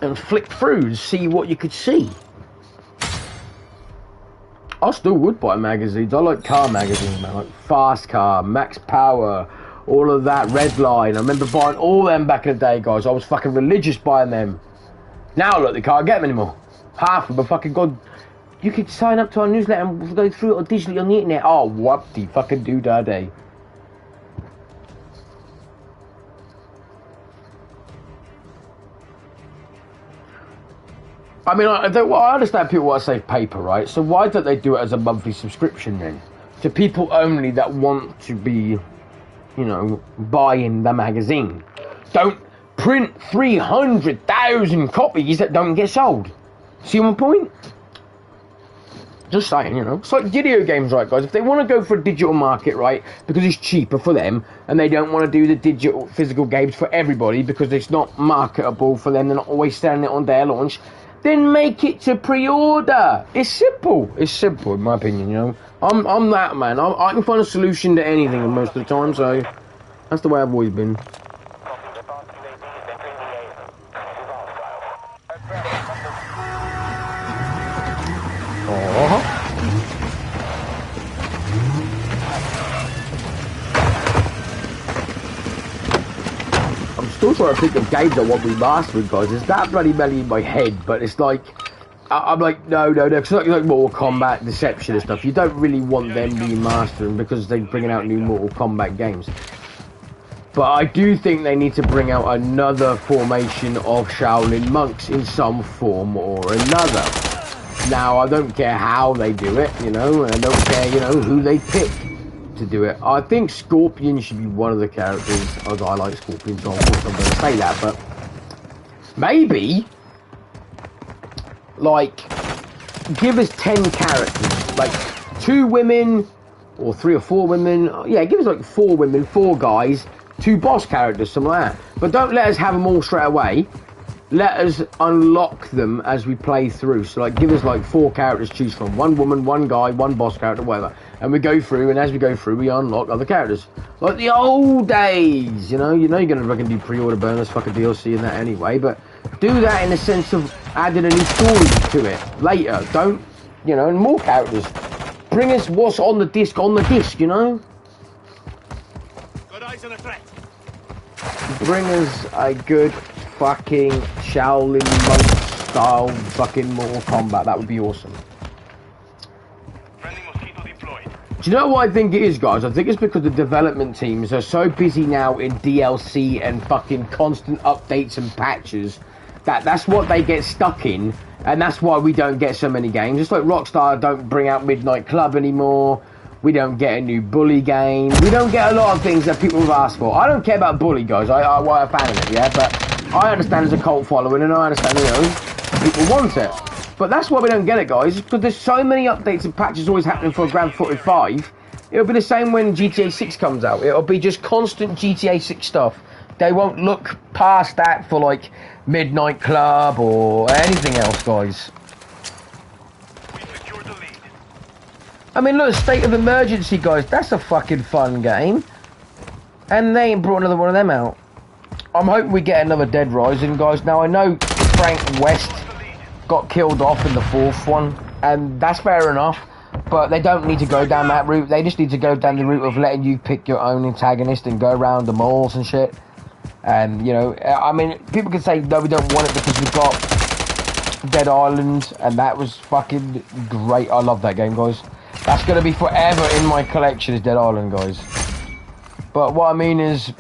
And flick through and see what you could see. I still would buy magazines. I like car magazines, man. Like Fast Car, Max Power, all of that, Redline. I remember buying all them back in the day, guys. I was fucking religious buying them. Now, look, they can't get them anymore. Half of them are fucking gone. You could sign up to our newsletter and go through it digitally on the internet. Oh, what the fucking do-da-day. I mean, I understand people want to save paper, right? So why don't they do it as a monthly subscription then? To people only that want to be, you know, buying the magazine. Don't print 300,000 copies that don't get sold. See my point? Just saying, you know. It's like video games, right, guys? If they want to go for a digital market, right, because it's cheaper for them, and they don't want to do the digital physical games for everybody because it's not marketable for them, they're not always selling it on their launch, then make it to pre-order. It's simple. It's simple, in my opinion, you know. I'm that, man. I can find a solution to anything most of the time, so that's the way I've always been. I'm still trying to think of games I want remastered, guys. It's that bloody belly in my head, but it's like, I'm like, no, because like Mortal Kombat, Deception and stuff, you don't really want them remastering because they're bringing out new Mortal Kombat games. But I do think they need to bring out another formation of Shaolin monks in some form or another. Now, I don't care how they do it, you know, and I don't care, you know, who they pick to do it. I think Scorpion should be one of the characters, as I like Scorpion, so of course I'm going to say that, but maybe, like, give us 10 characters, like 2 women, or 3 or 4 women, yeah, give us like 4 women, 4 guys, 2 boss characters, something like that. But don't let us have them all straight away. let us unlock them as we play through. So like, give us like 4 characters to choose from: 1 woman, 1 guy, 1 boss character, whatever. And we go through, and as we go through, we unlock other characters, like the old days. You know, you're gonna fucking do pre-order bonus, fucking DLC and that anyway. But do that in the sense of adding a new story to it later. Don't, you know, and more characters. Bring us what's on the disc, you know. Got eyes on a threat. Bring us a good fucking Shaolin monk style fucking Mortal Kombat. That would be awesome. Friendly mosquito deployed. Do you know what I think it is, guys? I think it's because the development teams are so busy now in DLC and fucking constant updates and patches that's what they get stuck in, and that's why we don't get so many games. Just like Rockstar don't bring out Midnight Club anymore. We don't get a new Bully game. We don't get a lot of things that people have asked for. I don't care about Bully, guys. I'm a fan of it, yeah? But I understand there's a cult following, and I understand, you know, people want it. But that's why we don't get it, guys, because there's so many updates and patches always happening for Grand Theft Auto 5. It'll be the same when GTA 6 comes out. It'll be just constant GTA 6 stuff. They won't look past that for, like, Midnight Club or anything else, guys. I mean, look, State of Emergency, guys, that's a fucking fun game. And they ain't brought another one of them out. I'm hoping we get another Dead Rising, guys. Now, I know Frank West got killed off in the 4th one, and that's fair enough, but they don't need to go down that route. They just need to go down the route of letting you pick your own antagonist and go around the malls and shit. And, you know, I mean, people can say, no, we don't want it because we've got Dead Island, and that was fucking great. I love that game, guys. That's going to be forever in my collection, is Dead Island, guys. But what I mean is,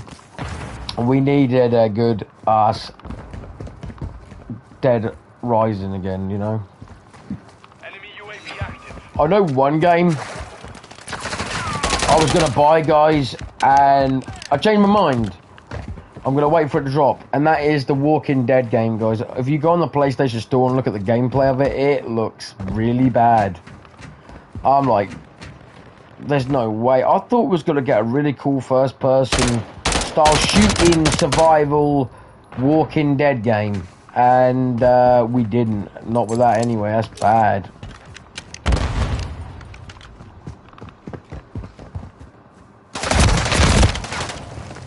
we needed a good ass Dead Rising again, you know. Enemy UAV active. I know one game I was going to buy, guys, and I changed my mind. I'm going to wait for it to drop, and that is the Walking Dead game, guys. If you go on the PlayStation Store and look at the gameplay of it, it looks really bad. I'm like, there's no way. I thought we was going to get a really cool first-person style shooting, survival, Walking Dead game, and we didn't. Not with that anyway, that's bad.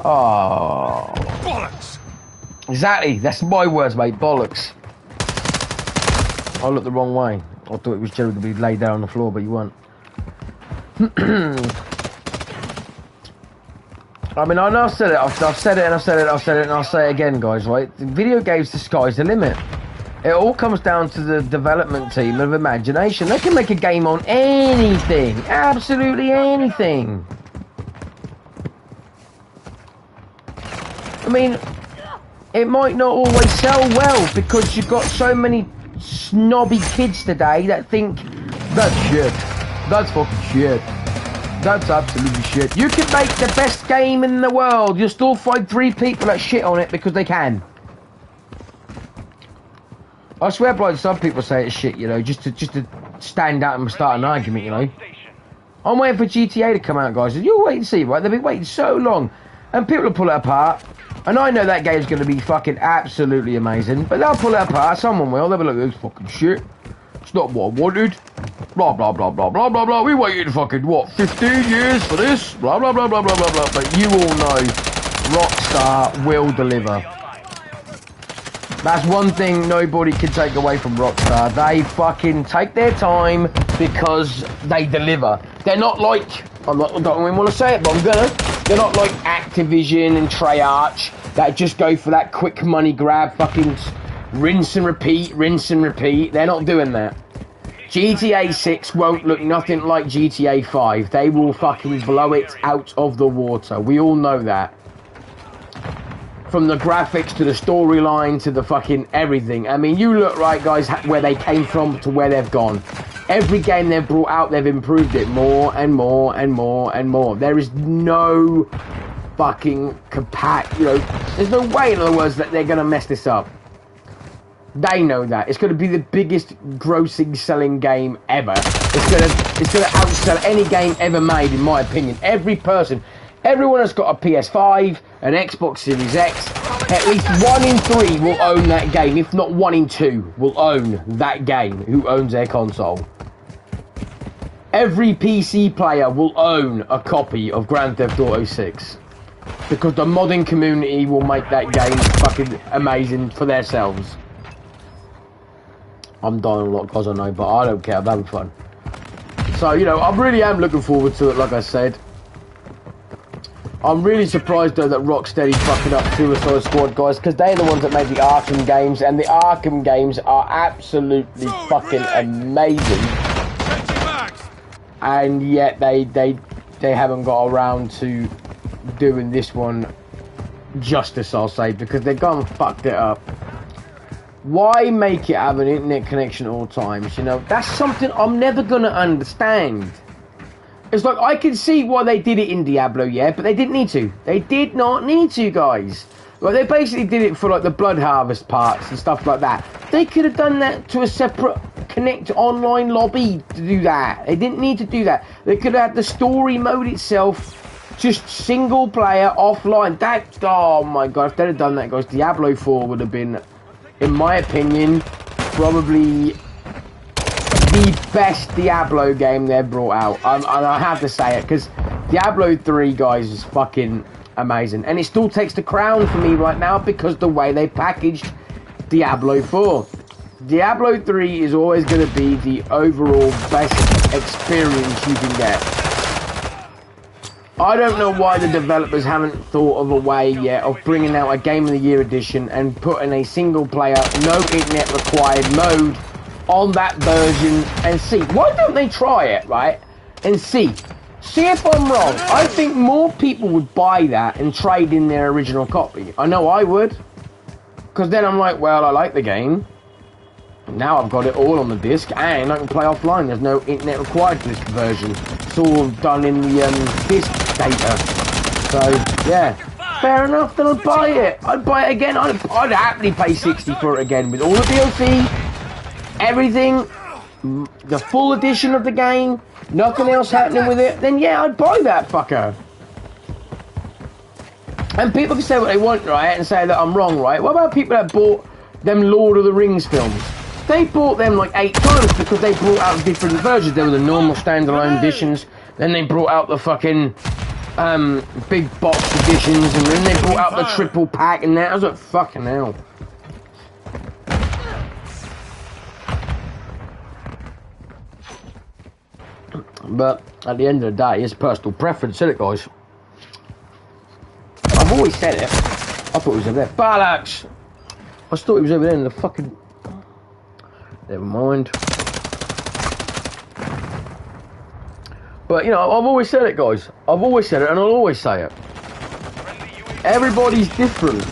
Oh. Bollocks! Exactly, that's my words, mate. Bollocks. I looked the wrong way. I thought it was Joe to be laid down on the floor, but you weren't. I mean, I know I've said it. I've said it and I've said it. I've said it and I'll say it again, guys. Right? The video games, the sky's the limit. It all comes down to the development team of imagination. They can make a game on anything, absolutely anything. I mean, it might not always sell well because you've got so many snobby kids today that think that's shit. That's fucking shit. That's absolutely shit. You can make the best game in the world. You'll still find 3 people that shit on it because they can. I swear, blood, some people say it's shit, you know, just to stand out and start an argument, you know. I'm waiting for GTA to come out, guys. You'll wait and see, right? They've been waiting so long. And people will pull it apart. And I know that game's going to be fucking absolutely amazing. But they'll pull it apart. Someone will. They'll be like, it's fucking shit. It's not what I wanted. Blah, blah, blah, blah, blah, blah, blah. We waited fucking, what, 15 years for this? Blah, blah, blah, blah, blah, blah, blah. But you all know Rockstar will deliver. That's one thing nobody can take away from Rockstar. They fucking take their time because they deliver. They're not like, I don't even want to say it, but I'm gonna. They're not like Activision and Treyarch that just go for that quick money grab, fucking rinse and repeat, rinse and repeat. They're not doing that. GTA 6 won't look nothing like GTA 5. They will fucking blow it out of the water. We all know that. From the graphics to the storyline to the fucking everything. I mean, you look right, guys, where they came from to where they've gone. Every game they've brought out, they've improved it more and more and more and more. There is no fucking there's no way, in other words, that they're going to mess this up. They know that. It's going to be the biggest grossing selling game ever. It's going to outsell any game ever made, in my opinion. Everyone that's got a PS5, an Xbox Series X, At least 1 in 3 will own that game. If not 1 in 2 will own that game who owns their console. Every PC player will own a copy of Grand Theft Auto 6. Because the modding community will make that game fucking amazing for themselves. I'm dying a lot because I know, but I don't care. I'm having fun. So, you know, I really am looking forward to it, like I said. I'm really surprised, though, that Rocksteady's fucking up Suicide Squad, guys, because they're the ones that made the Arkham games, and the Arkham games are absolutely fucking amazing. And yet they haven't got around to doing this one justice, I'll say, because they've gone and fucked it up. Why make it have an internet connection at all times? You know, that's something I'm never gonna understand. It's like, I can see why they did it in Diablo, yeah, but they didn't need to. They did not need to, guys. Like, they basically did it for, like, the Blood Harvest parts and stuff like that. They could have done that to a separate Connect online lobby to do that. They didn't need to do that. They could have had the story mode itself, just single player, offline. That, oh my god, if they'd have done that, guys, Diablo 4 would have been, in my opinion, probably the best Diablo game they've brought out. And I have to say it, because Diablo 3, guys, is fucking amazing. And it still takes the crown for me right now because the way they packaged Diablo 4. Diablo 3 is always going to be the overall best experience you can get. I don't know why the developers haven't thought of a way yet of bringing out a Game of the Year edition and putting a single player, no internet required mode on that version and see. Why don't they try it, right? And see. See if I'm wrong. I think more people would buy that and trade in their original copy. I know I would. Because then I'm like, well, I like the game. Now I've got it all on the disc and I can play offline. There's no internet required for this version. It's all done in the disc data. So, yeah. Fair enough, then I'd buy it. I'd buy it again. I'd happily pay 60 for it again with all the DLC, everything, the full edition of the game, nothing else happening with it. Then yeah, I'd buy that fucker. And people can say what they want, right, and say that I'm wrong, right? What about people that bought them Lord of the Rings films? They bought them like 8 times because they brought out different versions. There were the normal standalone editions, then they brought out the fucking big box editions, and then they brought out the triple pack, and that. I was like, fucking hell. But at the end of the day, it's personal preference, isn't it, guys? I've always said it. I thought he was over there. Bollocks! I thought he was over there in the fucking... Never mind. But, you know, I've always said it, guys. I've always said it, and I'll always say it. Everybody's different.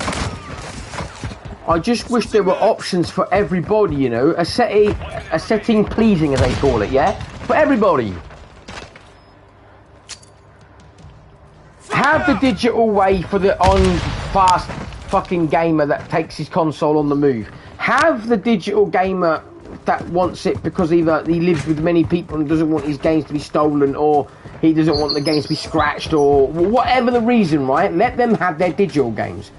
I just wish there were options for everybody, you know. A setting pleasing, as they call it, yeah? For everybody. Have the digital way for the on-fast fucking gamer that takes his console on the move. Have the digital gamer that wants it because either he lives with many people and doesn't want his games to be stolen, or he doesn't want the games to be scratched, or whatever the reason, right? Let them have their digital games.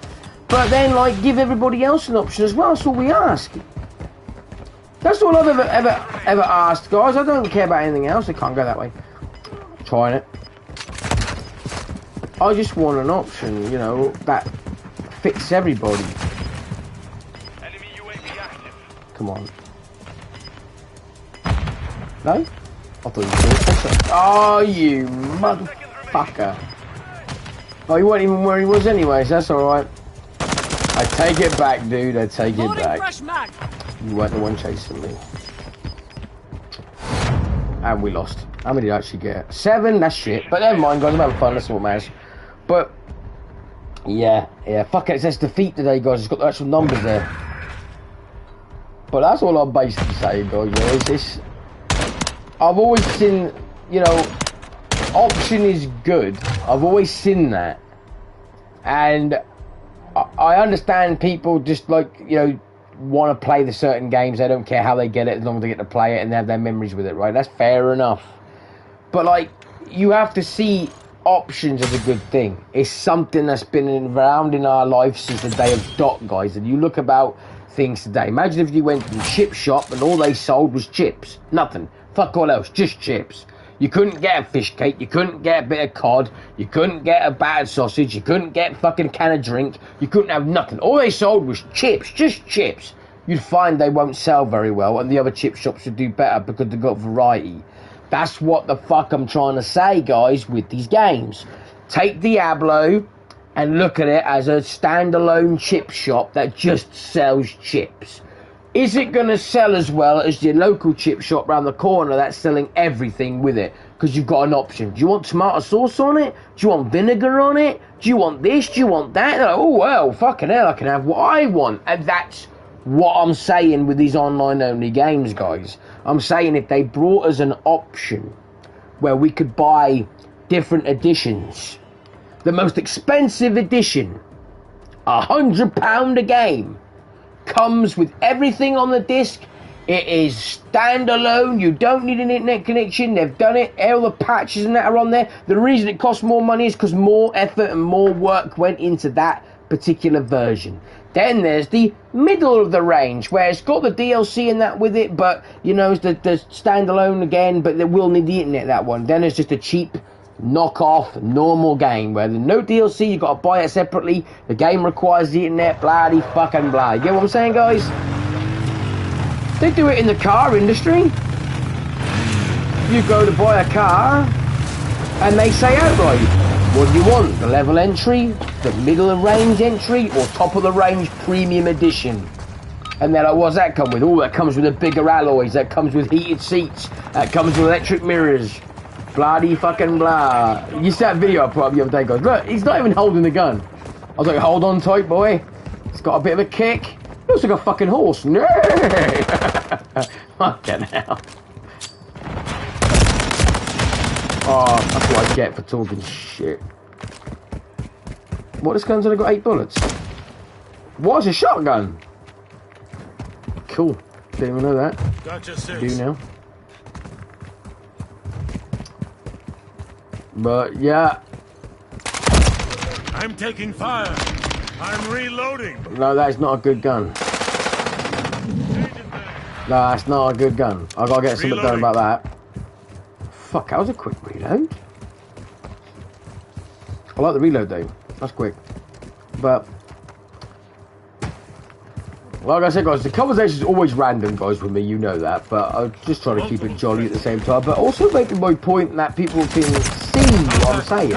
But then, like, give everybody else an option as well. That's all we ask. That's all I've ever asked, guys. I don't care about anything else. I can't go that way. Trying it. I just want an option, you know, that fits everybody. Enemy UAV active. Come on. No? I thought you were. Oh, you motherfucker. Oh, he wasn't even where he was anyways. That's alright. I take it back, dude. I take it back. You weren't the one chasing me. And we lost. How many did I actually get? 7? That's shit. But never mind, guys. I'm having fun. That's what matters. But, yeah. Fuck it. It says defeat today, guys. It's got the actual numbers there. But that's all I'm basically saying, guys. Yeah, is this... I've always seen, you know, option is good. I've always seen that. And I understand people just, like, you know, want to play the certain games. They don't care how they get it as long as they get to play it and they have their memories with it, right? That's fair enough. But, like, you have to see options is a good thing. It's something that's been around in our life since the day of dot, guys. And you look about things today. Imagine if you went to the chip shop and all they sold was chips. Nothing. Fuck all else. Just chips. You couldn't get a fish cake. You couldn't get a bit of cod. You couldn't get a bad sausage. You couldn't get a fucking can of drink. You couldn't have nothing. All they sold was chips. Just chips. You'd find they won't sell very well, and the other chip shops should do better because they've got variety. That's what the fuck I'm trying to say, guys, with these games. Take Diablo and look at it as a standalone chip shop that just sells chips. Is it going to sell as well as your local chip shop round the corner that's selling everything with it? Because you've got an option. Do you want tomato sauce on it? Do you want vinegar on it? Do you want this? Do you want that? Like, oh, well, fucking hell, I can have what I want. And that's what I'm saying with these online-only games, guys. I'm saying if they brought us an option where we could buy different editions, the most expensive edition, £100 a game, comes with everything on the disc. It is standalone. You don't need an internet connection. They've done it. All the patches and that are on there. The reason it costs more money is because more effort and more work went into that particular version. Then there's the middle of the range where it's got the DLC and that with it, but you know, it's the standalone again, but they will need the internet, that one. Then there's just a cheap knockoff normal game where there's no DLC, you got to buy it separately, the game requires the internet, bloody fucking blah. You get what I'm saying, guys? They do it in the car industry. You go to buy a car and they say outright, what do you want? The level entry, the middle of range entry, or top of the range premium edition? And they're like, what's that come with? Oh, that comes with a bigger alloys, that comes with heated seats, that comes with electric mirrors. Bloody fucking blah. You see that video I put up the other day, guys? Look, he's not even holding the gun. I was like, hold on tight, boy. It's got a bit of a kick. It looks like a fucking horse. No! Fucking hell. Oh, that's what I get for talking shit. What, this gun's only got 8 bullets? What, it's a shotgun? Cool. Didn't even know that. Gotcha, 6. Do now. But, yeah. I'm taking fire. I'm reloading. No, that's not a good gun. No, that's not a good gun. I gotta get something done about that. Fuck, that was a quick reload. I like the reload though. That's quick. But like I said, guys, the conversation is always random, guys, with me. You know that. But I just try to keep it jolly at the same time. But also making my point that people can see what I'm saying.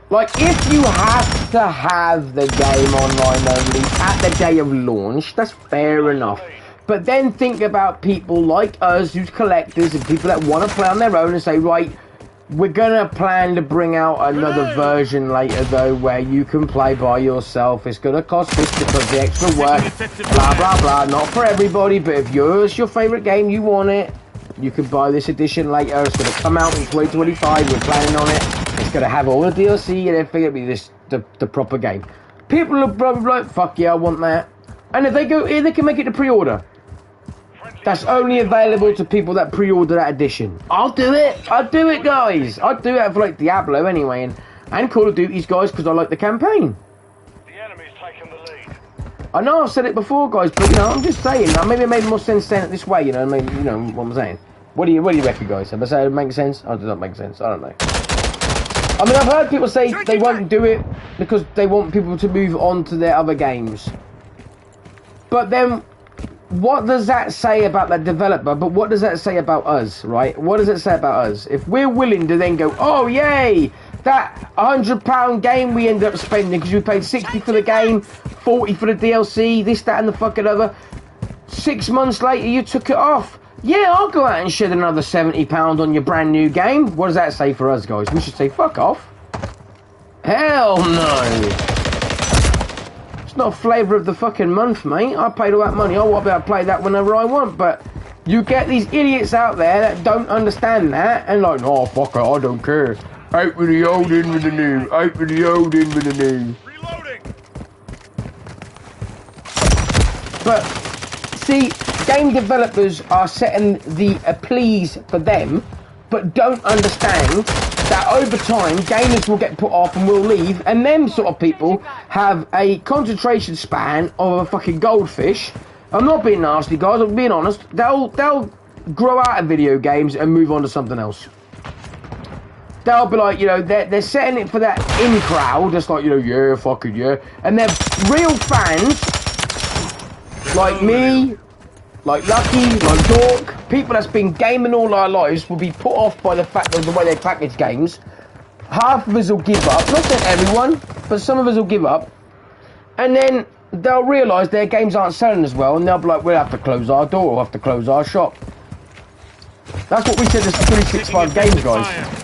Like, if you have to have the game online only at the day of launch, that's fair enough. But then think about people like us, who's collectors, and people that want to play on their own and say, right, we're going to plan to bring out another version later, though, where you can play by yourself. It's going to cost this because the extra work, blah, blah, blah. Not for everybody, but if yours your favourite game, you want it, you can buy this edition later. It's going to come out in 2025. We're planning on it. It's going to have all the DLC and everything. It'll be the proper game. People are probably like, fuck yeah, I want that. And if they go in, they can make it to pre-order. That's only available to people that pre-order that edition. I'll do it. I'll do it, guys. I'd do it for like Diablo anyway, and Call of Duty's, guys, because I like the campaign. The enemy's taken the lead. I know I've said it before, guys, but you know, I'm just saying. Maybe it made more sense saying it this way. You know, maybe, you know what I'm saying. What do you reckon, guys? Have I said it makes sense? Or does that make sense? I don't know. I mean, I've heard people say they won't do it because they want people to move on to their other games. But then, what does that say about the developer? But what does that say about us, right? What does it say about us? If we're willing to then go, oh, yay, that £100 game we ended up spending because we paid 60 for the game, 40 for the DLC, this, that, and the fucking other. 6 months later, you took it off. Yeah, I'll go out and shed another £70 on your brand new game. What does that say for us, guys? We should say, fuck off. Hell no. It's not flavour of the fucking month, mate. I paid all that money. I want to be able to play that whenever I want. But you get these idiots out there that don't understand that and like, oh, fuck it, I don't care. Out with the old, in with the new. Out with the old, in with the new. Reloading. But, see, game developers are setting the pleas for them but don't understand that over time gamers will get put off and will leave, and them sort of people have a concentration span of a fucking goldfish. I'm not being nasty, guys, I'm being honest. They'll grow out of video games and move on to something else. They'll be like, you know, they're setting it for that in crowd, just like, you know, yeah, fucking yeah. And they're real fans, like me, like Lucky, like Dork, people that's been gaming all our lives will be put off by the fact of the way they package games. Half of us will give up, not saying everyone, but some of us will give up. And then they'll realise their games aren't selling as well, and they'll be like, we'll have to close our door, we'll have to close our shop. That's what we said to 365 games, guys.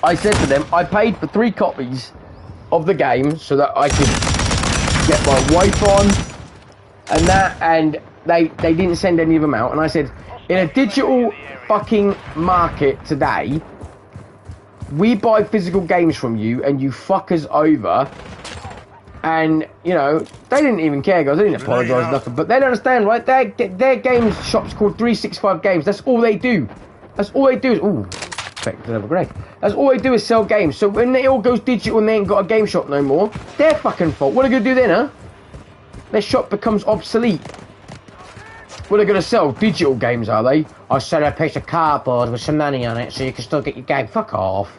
I said to them, I paid for 3 copies of the game so that I could get my wife on and that, and they didn't send any of them out. And I said, in a digital fucking market today, we buy physical games from you and you fuck us over. And, you know, they didn't even care, guys. They didn't apologise, nothing. But they don't understand, right? Their games shop's called 365 Games. That's all they do. That's all they do is... Ooh, have a great. That's all they do is sell games. So when it all goes digital and they ain't got a game shop no more, their fucking fault. What are they going to do then, huh? Their shop becomes obsolete. What are they going to sell? Digital games, are they? I sell a piece of cardboard with some money on it so you can still get your game. Fuck off.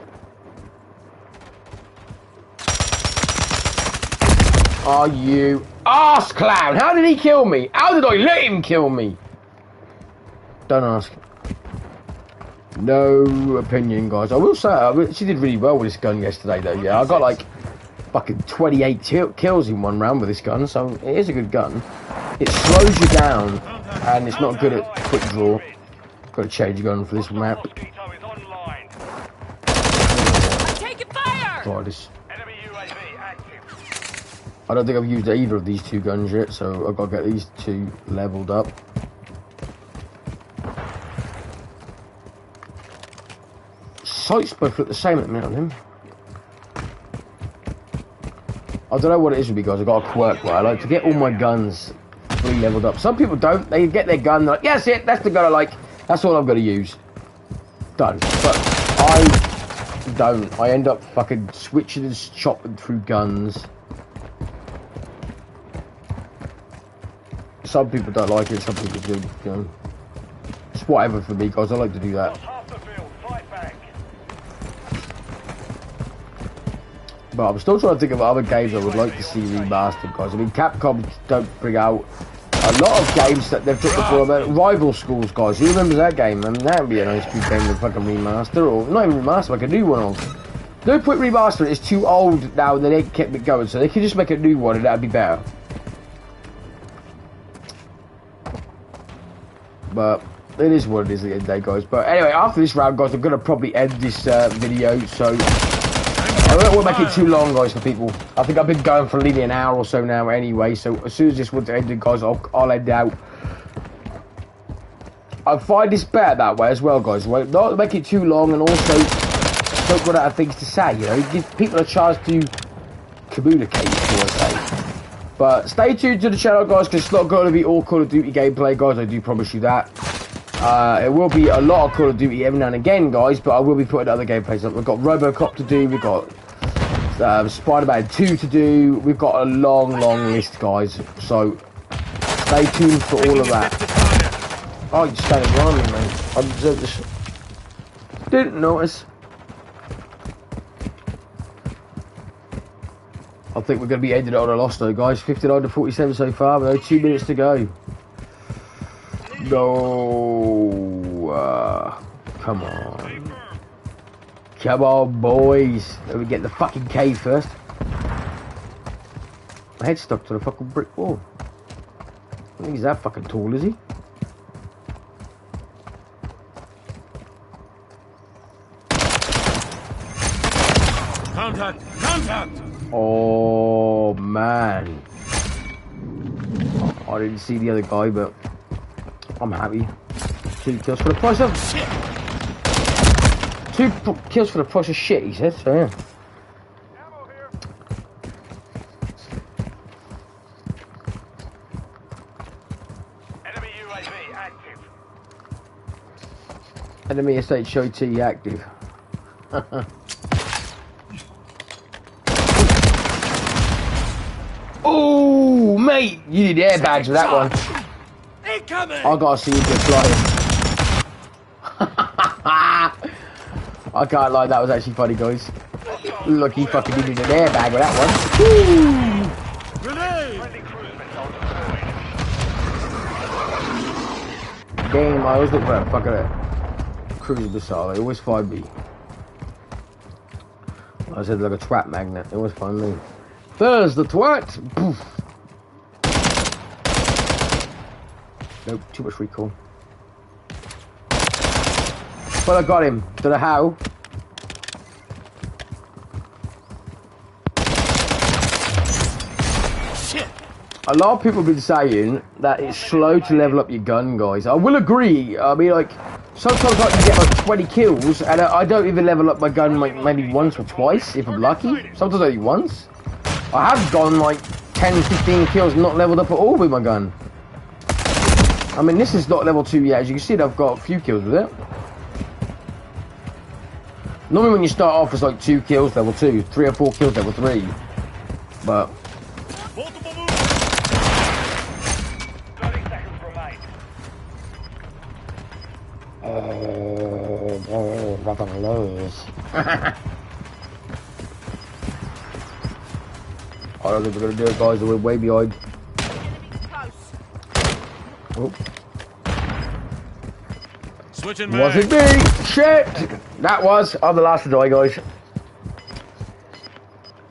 Are you arse clown? How did he kill me? How did I let him kill me? Don't ask. No opinion, guys. I will say, she did really well with this gun yesterday, though. Yeah, I got like fucking 28 kills in one round with this gun, so it is a good gun. It slows you down, and it's not good at quick draw. Got to change the gun for this map. Try this. I don't think I've used either of these 2 guns yet, so I've got to get these 2 leveled up. Sights both look the same at the minute on him. I don't know what it is with me, guys. I've got a quirk where I like to get all my guns fully leveled up. Some people don't. They get their gun, they're like, yes, it, that's the gun I like. That's all I'm going to use. Done. But I don't. I end up fucking switching and chopping through guns. Some people don't like it, some people do. You know. It's whatever for me, guys. I like to do that. But I'm still trying to think of other games I would like to see remastered, guys. I mean, Capcom don't bring out a lot of games that they've took before about Rival Schools, guys. Who remembers that game? I mean, that would be a nice good game to fucking remaster, or not even remaster, like a new one of. No point remastering it, it's too old now, and they kept it going, so they could just make a new one and that'd be better. But it is what it is at the end of the day, guys. But anyway, after this round, guys, I'm going to probably end this video, so I don't want to make it too long, guys, for people. I think I've been going for nearly an hour or so now anyway, so as soon as this one's ended, guys, I'll end out. I find this better that way as well, guys. Not make it too long, and also don't run out of things to say, you know. Give people a chance to communicate, so I say. But stay tuned to the channel, guys, because it's not going to be all Call of Duty gameplay, guys. I do promise you that. It will be a lot of Call of Duty every now and again, guys, but I will be putting other gameplays up. We've got RoboCop to do. We've got Spider-Man 2 to do. We've got a long list, guys. So stay tuned for all of that. Oh, you're standing behind me, man. I just didn't notice. I think we're going to be ending it on a loss, though, guys. 59 to 47 so far. We have 2 minutes to go. No. Come on. Come on, boys. Let me get the fucking cave first. My head's stuck to the fucking brick wall. I don't think he's that fucking tall, is he? Contact! Contact! Oh, man. I didn't see the other guy, but I'm happy. 2 kills for the price of... 2 kills for the price of shit, he said, so yeah. Enemy UAV active. Enemy SHOT active. Oh, mate, you need airbags with that one. Incoming! I gotta see you get flying. I can't lie, that was actually funny, guys. Look, he fucking needed an airbag with that one. Woo! Grenade! Damn, I always look for that fucking cruise missile. They always find me. I said like a trap magnet. They always find me. There's the twat! Poof. Nope, too much recoil. But I got him. Don't know how. Shit! A lot of people have been saying that it's slow to level up your gun, guys. I will agree. I mean, like, sometimes I can get like 20 kills, and I don't even level up my gun like maybe once or twice, if I'm lucky. Sometimes only once. I have gone like 10, 15 kills not leveled up at all with my gun. I mean, this is not level 2 yet. As you can see, I've got a few kills with it. Normally when you start off, it's like 2 kills, level 2, 3 or 4 kills, level 3. But... Multiple moves! 30 seconds remain. Nothing to lose. I don't think we're gonna do it, guys. We're way behind. Oh. Switching Was it mag. me? Shit! That was. I'm the last to die, guys.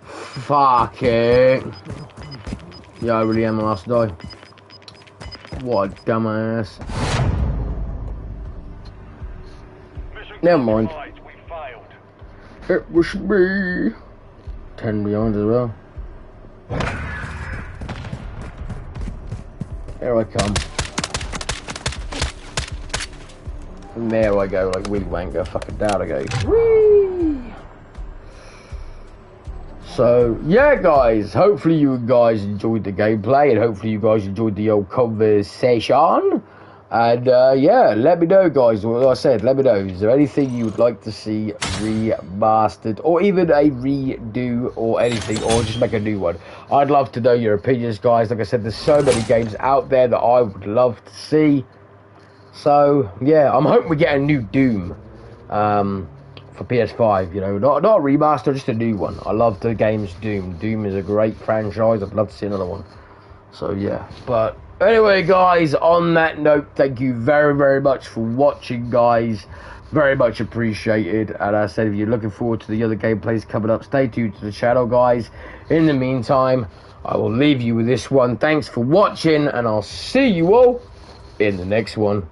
Fuck it. Yeah, I really am the last to die. What a dumbass. Never mind. We failed. It was me. 10 behind as well. Here I come. And there I go, like Willy Wanker, fucking down I go. Whee! So, yeah guys, hopefully you guys enjoyed the gameplay, and hopefully you guys enjoyed the old conversation. And yeah, let me know guys, like I said, let me know, is there anything you would like to see remastered, or even a redo, or anything, or just make a new one? I'd love to know your opinions guys. Like I said, there's so many games out there that I would love to see. So, yeah, I'm hoping we get a new Doom for PS5, you know, not a remaster, just a new one. I love the game's Doom. Doom is a great franchise, I'd love to see another one. So, yeah, but anyway, guys, on that note, thank you very, very much for watching, guys. Very much appreciated. And as I said, if you're looking forward to the other gameplays coming up, stay tuned to the channel, guys. In the meantime, I will leave you with this one. Thanks for watching, and I'll see you all in the next one.